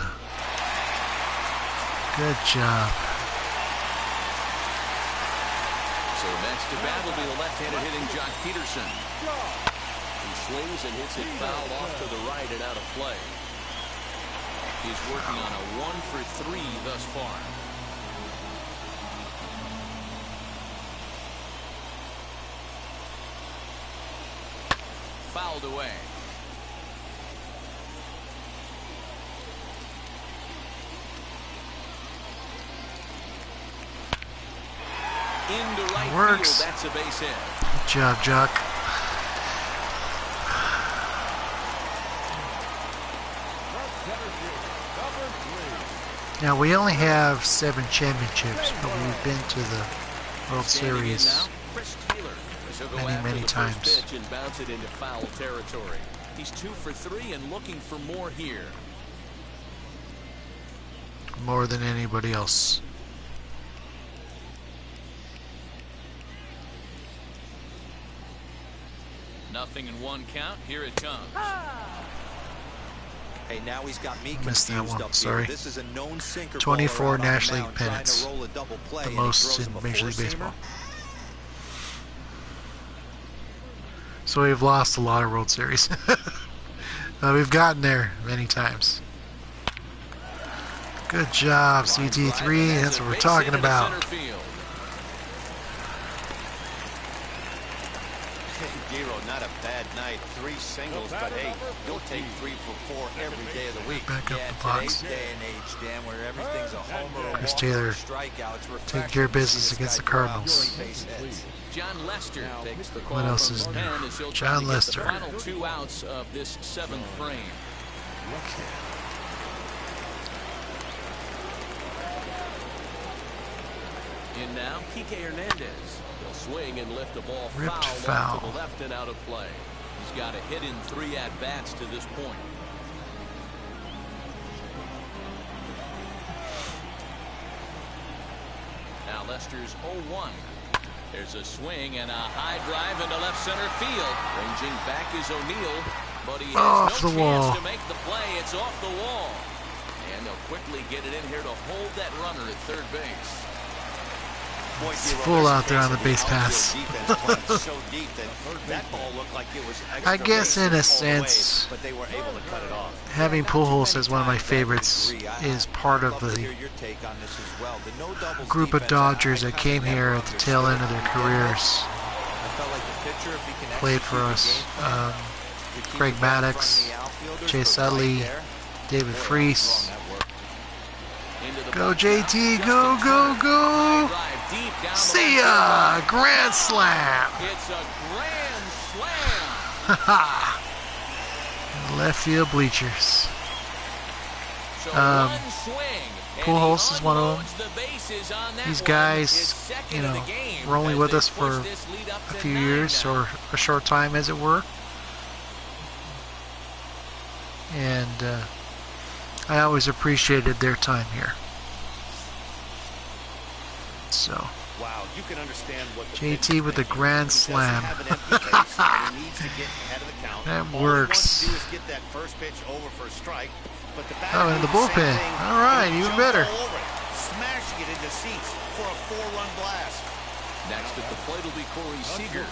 Good job. So next to bat will be the left-handed hitting Jock Peterson. He swings and hits it foul off to the right and out of play. He's working on a 1 for 3 thus far. Fouled away. Into right Works. field. That's a base hit. Good job, Jock. Now we only have 7 championships, but we've been to the World Series many times. Pitch and bounce it into foul territory. He's 2 for 3 and looking for more here. More than anybody else. Nothing in one count. Here it comes. Hey, now he's got me Missed that confused one. up Sorry. here. This is a known sinker 24 baller out on the National League mound trying to pennants. roll a double play, The and he most throws in him a Major League four-seamer. Baseball. So we've lost a lot of World Series. We've gotten there many times. Good job, CT3. That's what we're talking about. Giro, not a bad night. 3 singles, but hey, you'll take 3 for 4 every day of the week. Back up Yeah, the box. today's day and age, Dan, where everything's a homer, a Here's walk, Taylor. or a strikeout. It's Take refreshing care of to see business this against guy the throw out Cardinals. three base hits. John Lester takes the call What else from is the new? pen as he'll John try to get Lester. the final 2 outs of this 7th frame. In now, Kike Hernandez. He'll swing and lift the ball Ripped foul off to foul. the left and out of play. He's got a hit in 3 at-bats to this point. Now Lester's 0-1. There's a swing and a high drive into left center field. Ranging back is O'Neill, but he has Off no the chance wall. to make the play. It's off the wall. And they'll quickly get it in here to hold that runner at third base. Boy, It's Giro, full there's a out there on the case of base outfield pass. defense playing so deep that ball looked like it was I extra guess in a bases all the way, sense, but they were able to cut it off. having Pujols as one of my favorites is part of the group of Dodgers that came here at the tail end of their careers. Played for us. Greg Maddux, Chase Utley, David Freese. Go JT, go, go, go! See ya! Grand slam! It's a grand slam. Left field bleachers. So Um, one swing, and Pujols he is one of them. unloads the bases on that These one. guys, His second you of know, the game were only as with they us push for this lead up a to few 9 years now. or a short time, as it were. And I always appreciated their time here. So, Wow, you can understand what the JT pitcher's with the thinking. grand He doesn't slam. have an empty base, and he needs to get ahead of the count. That All works. he wants to do is get that first pitch over for a strike, but the batter Oh, and did the same bullpen. thing, All right, and he even jumped better. all over it, smashing it into seats for a 4-run blast. Next at the plate will be Corey Seager.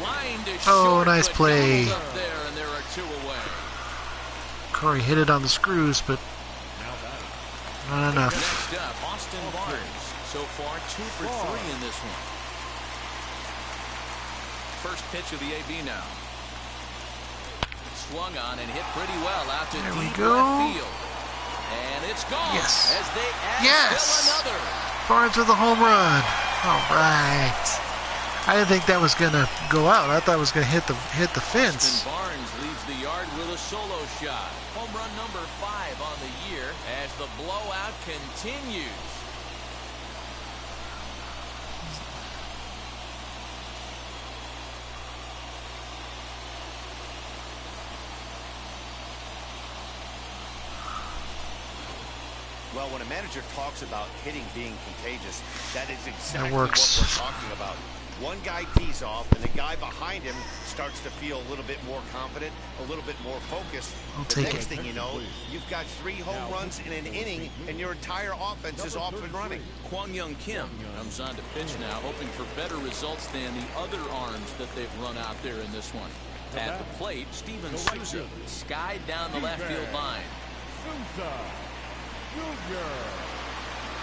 Line to Oh, short, nice but play. doubled up there, and there are 2 away. Corey hit it on the screws, but not enough. Next up, Austin Barnes. So far, 2 for 3 in this one. First pitch of the AB now. Swung on and hit pretty well out to There we deep go. left field. And it's gone. Yes. As they add Yes. still another. Barnes with a home run. All right. I didn't think that was gonna go out. I thought it was gonna hit the fence. Austin Barnes leaves the yard with a solo shot. Home run number 5 on the year as the blowout continues. Well, when a manager talks about hitting being contagious, that is exactly works. what we're talking about. One guy tees off, and the guy behind him starts to feel a little bit more confident, a little bit more focused. I'll The take next it. thing you know, you've got 3 home runs in an inning, and your entire offense is off and running. Kwang Young Kim comes on to pitch now, hoping for better results than the other arms that they've run out there in this one. At the plate, Steven Souza skied down the left field line.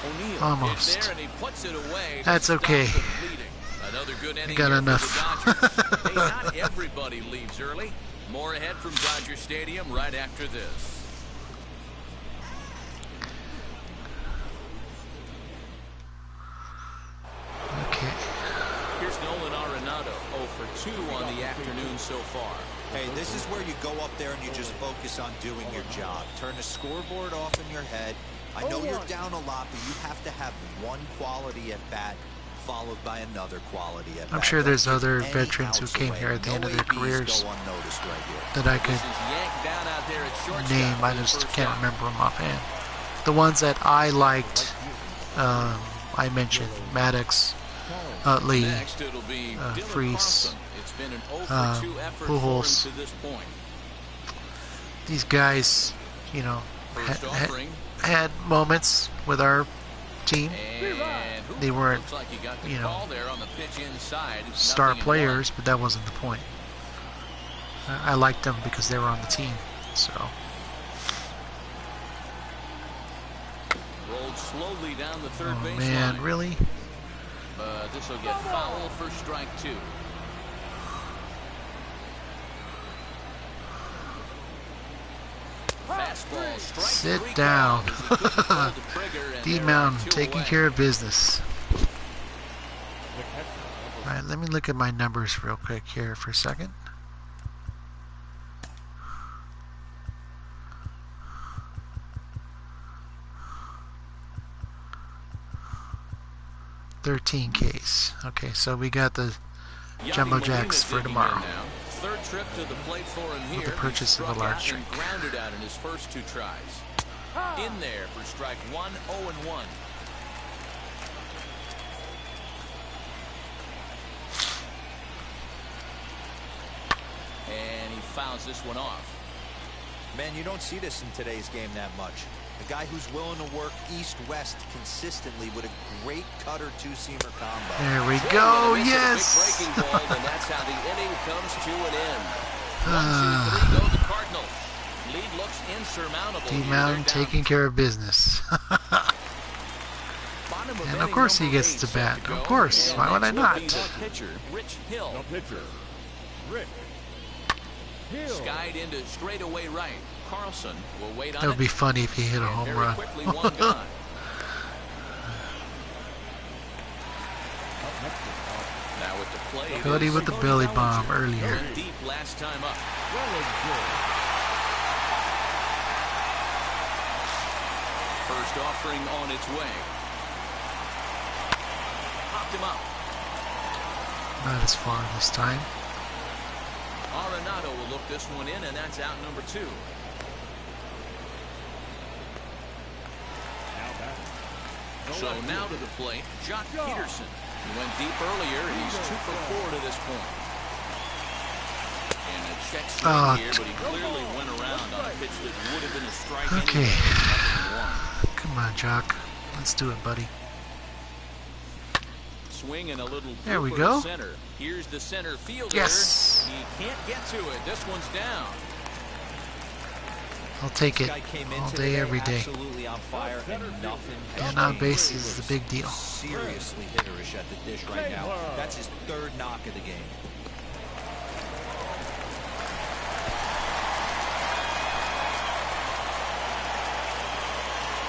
O'Neill Almost. is there and he puts it away. to That's stop okay. the bleeding. Another good inning got here enough. for the Dodgers. Hey, not everybody leaves early. More ahead from Dodger Stadium right after this. Okay. Here's Nolan Arenado, 0 for 2 on the afternoon so far. Hey, this is where you go up there and you just focus on doing your job. Turn the scoreboard off in your head. I know you're down a lot, but you have to have one quality at bat followed by another quality at bat. I'm sure there's Don't give other any veterans who outs came away. here at the end of their ABs careers go unnoticed right here. that I This could is yanked down out there at shortstop name. I for the just first can't out. remember them offhand. The ones that I liked, I mentioned Maddox, Utley, Next, it'll be Dylan Freese, Carlson. It's been an 0 for 2 effort for him Pujols. to this point. These guys, you know, First offering. had moments with our team. And They weren't, looks like he got the you know, call there on the pitch inside. star Nothing in players, but that wasn't the point. I liked them because they were on the team. So rolled slowly down the third baseline. man, really? But this will get foul for strike 2. Fastball, strike Sit 3 down. called as he couldn't pull the trigger, and D they're Mountain 2 taking away. care of business. Alright, let me look at my numbers real quick here for a second. $13Ks. Okay, so we got the Jumbo Yadi Jacks Molina for digging tomorrow. in now. Third trip to the plate for him here. With the purchase He of a struck large out and strike. grounded out in his first 2 tries. In there for strike 1, 0-1. And he fouls this one off. Man, you don't see this in today's game that much. A guy who's willing to work east-west consistently with a great cutter two-seamer combo. There we Swing go. and a miss at the Yes. big breaking ball, and that's how the inning comes to an end. 1-2-3 go the Cardinals. Lead looks insurmountable. D here. Mountain They're down taking care of business. bottom of And of inning course he number gets 8 to set bat. go. Of course. And Why would I next will not? be the pitcher, Rich Hill. The pitcher, Rich Hill. Skied into straightaway right. Carlson will wait on That would be it. funny if he hit a And home very run. quickly one gone. Now with the play. Cody with the belly bomb earlier. Went deep last time up. First offering on its way. Popped him up. Not as far this time. Arenado will look this one in, and that's out number 2. So now to the plate, Jock Peterson. He went deep earlier, and he's 2 for 4 to this point. And a check swing here, but he clearly went around on a pitch that would have been a strike Okay. anyway. Come on, Jock. Let's do it, buddy. Swing and a little There we blooper go. to center. Here's the center fielder. Yes. He can't get to it. This one's down. I'll take This it guy came all into day, today every day. absolutely on fire, and nothing has Getting on changed. bases is a big deal. Seriously hitterish at the dish right now. That's his 3rd knock of the game.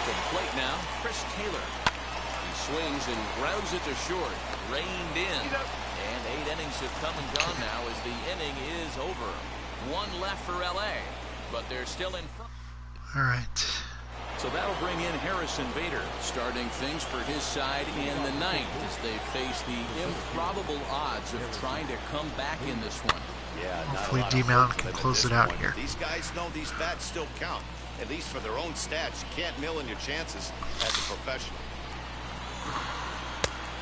To the plate now, Chris Taylor. He swings and grounds it to short. Reined in. And 8 innings have come and gone now as the inning is over. 1 left for LA, but they're still in front. All right. So that'll bring in Harrison Bader, starting things for his side in the 9th as they face the improbable odds of trying to come back in this one. Yeah, not a Hopefully lot D of Mountain hope for can them at close this it out point. here. These guys know these bats still count, at least for their own stats. You can't mill in your chances as a professional.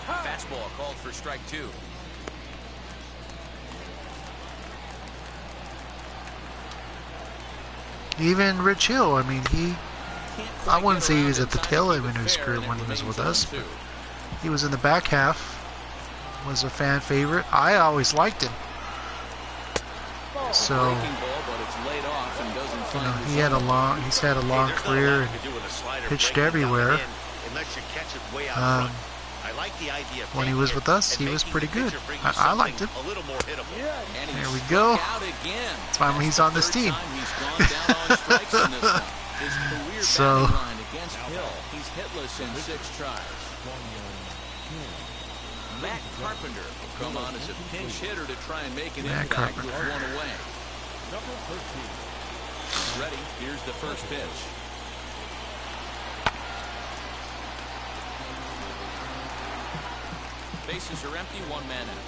Fastball called for strike 2. Even Rich Hill, I mean, I wouldn't say he was at the tail end of his fair, career and it when he was remains with us, 0-2. but he was in the back half, was a fan favorite. I always liked him. So, Breaking ball, but it's laid off and doesn't you find know, the he's had a zone. long There's not a lot career you and can do with a slider pitched breaking down everywhere. in unless you catch it way out front. I like the idea of when he taking was it with us, and he was making pretty the good. pitcher bring you I liked him. something a little more hittable. And he There we struck go. out again. That's why he's the on this third team. time he's gone down on strikes in this one. His career So- batting line against Hill. He's hitless in 6 tries. Matt Carpenter will come on as a pinch hitter to try and make an Matt impact with Carpenter. 1 away. He's ready. Here's the first pitch. Bases are empty, 1 man out.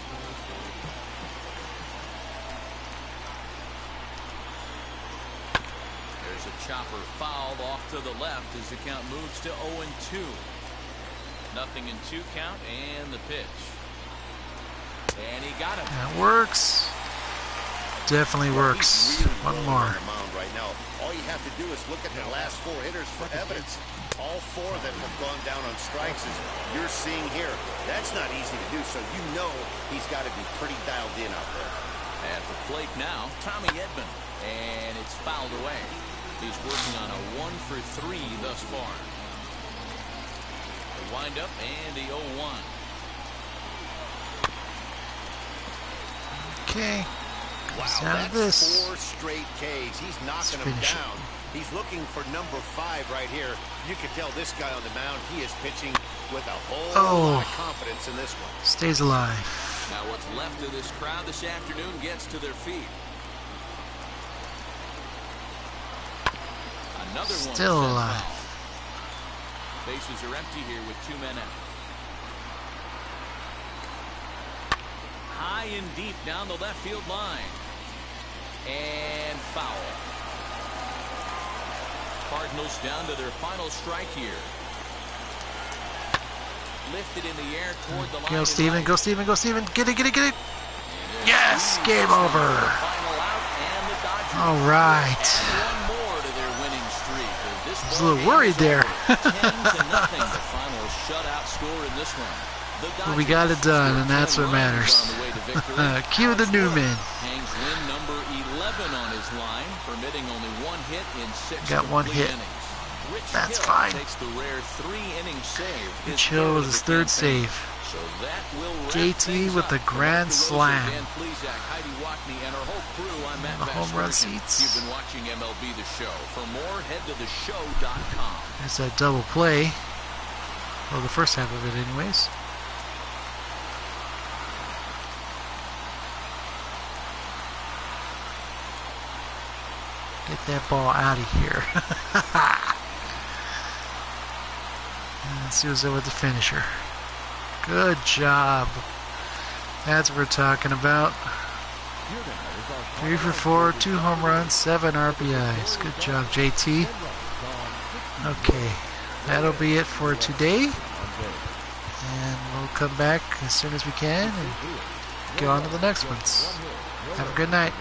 There's a chopper fouled off to the left as the count moves to 0-2. Nothing in 2 count, and the pitch. And he got him. that works. Definitely works. One more. On the mound right now. All you have to do is look at the last 4 hitters for evidence. All 4 of them have gone down on strikes, as you're seeing here. That's not easy to do, so you know he's got to be pretty dialed in out there. At the plate now, Tommy Edman, and it's fouled away. He's working on a 1 for 3 thus far. The windup and the 0-1. Okay. Wow, that's 4 straight Ks. He's knocking them down. He's looking for number 5 right here. You can tell this guy on the mound, he is pitching with a whole lot of confidence in this one. Stays alive. Now what's left of this crowd this afternoon gets to their feet. Another one still alive. Bases are empty here with 2 men out. High and deep down the left field line. And foul. Cardinals down to their final strike here. Lifted in the air toward the line. Go Steven, go Steven, go Steven. Get it, get it, get it. Yes, game over. All right. One more to their winning streak. I was a little worried there. 10-0, the final shutout score in this one. But we got it done, and that's what matters. Cue the Newman. Hangs win number 11 on his line, permitting only 1 hit in 6 got 1 hit. innings. That's fine. Takes the rare 3-inning save. Rich Hill with his 3rd save. So that will JT with the grand slam. The home run seats. You've been watching MLB The Show. For more, head to theshow.com. There's that double play. Well, the first half of it anyways. Get that ball out of here. And let's see what's up with the finisher. Good job. That's what we're talking about. 3 for 4, 2 home runs, 7 RBIs. Good job, JT. Okay, that'll be it for today. And we'll come back as soon as we can and go on to the next ones. Have a good night.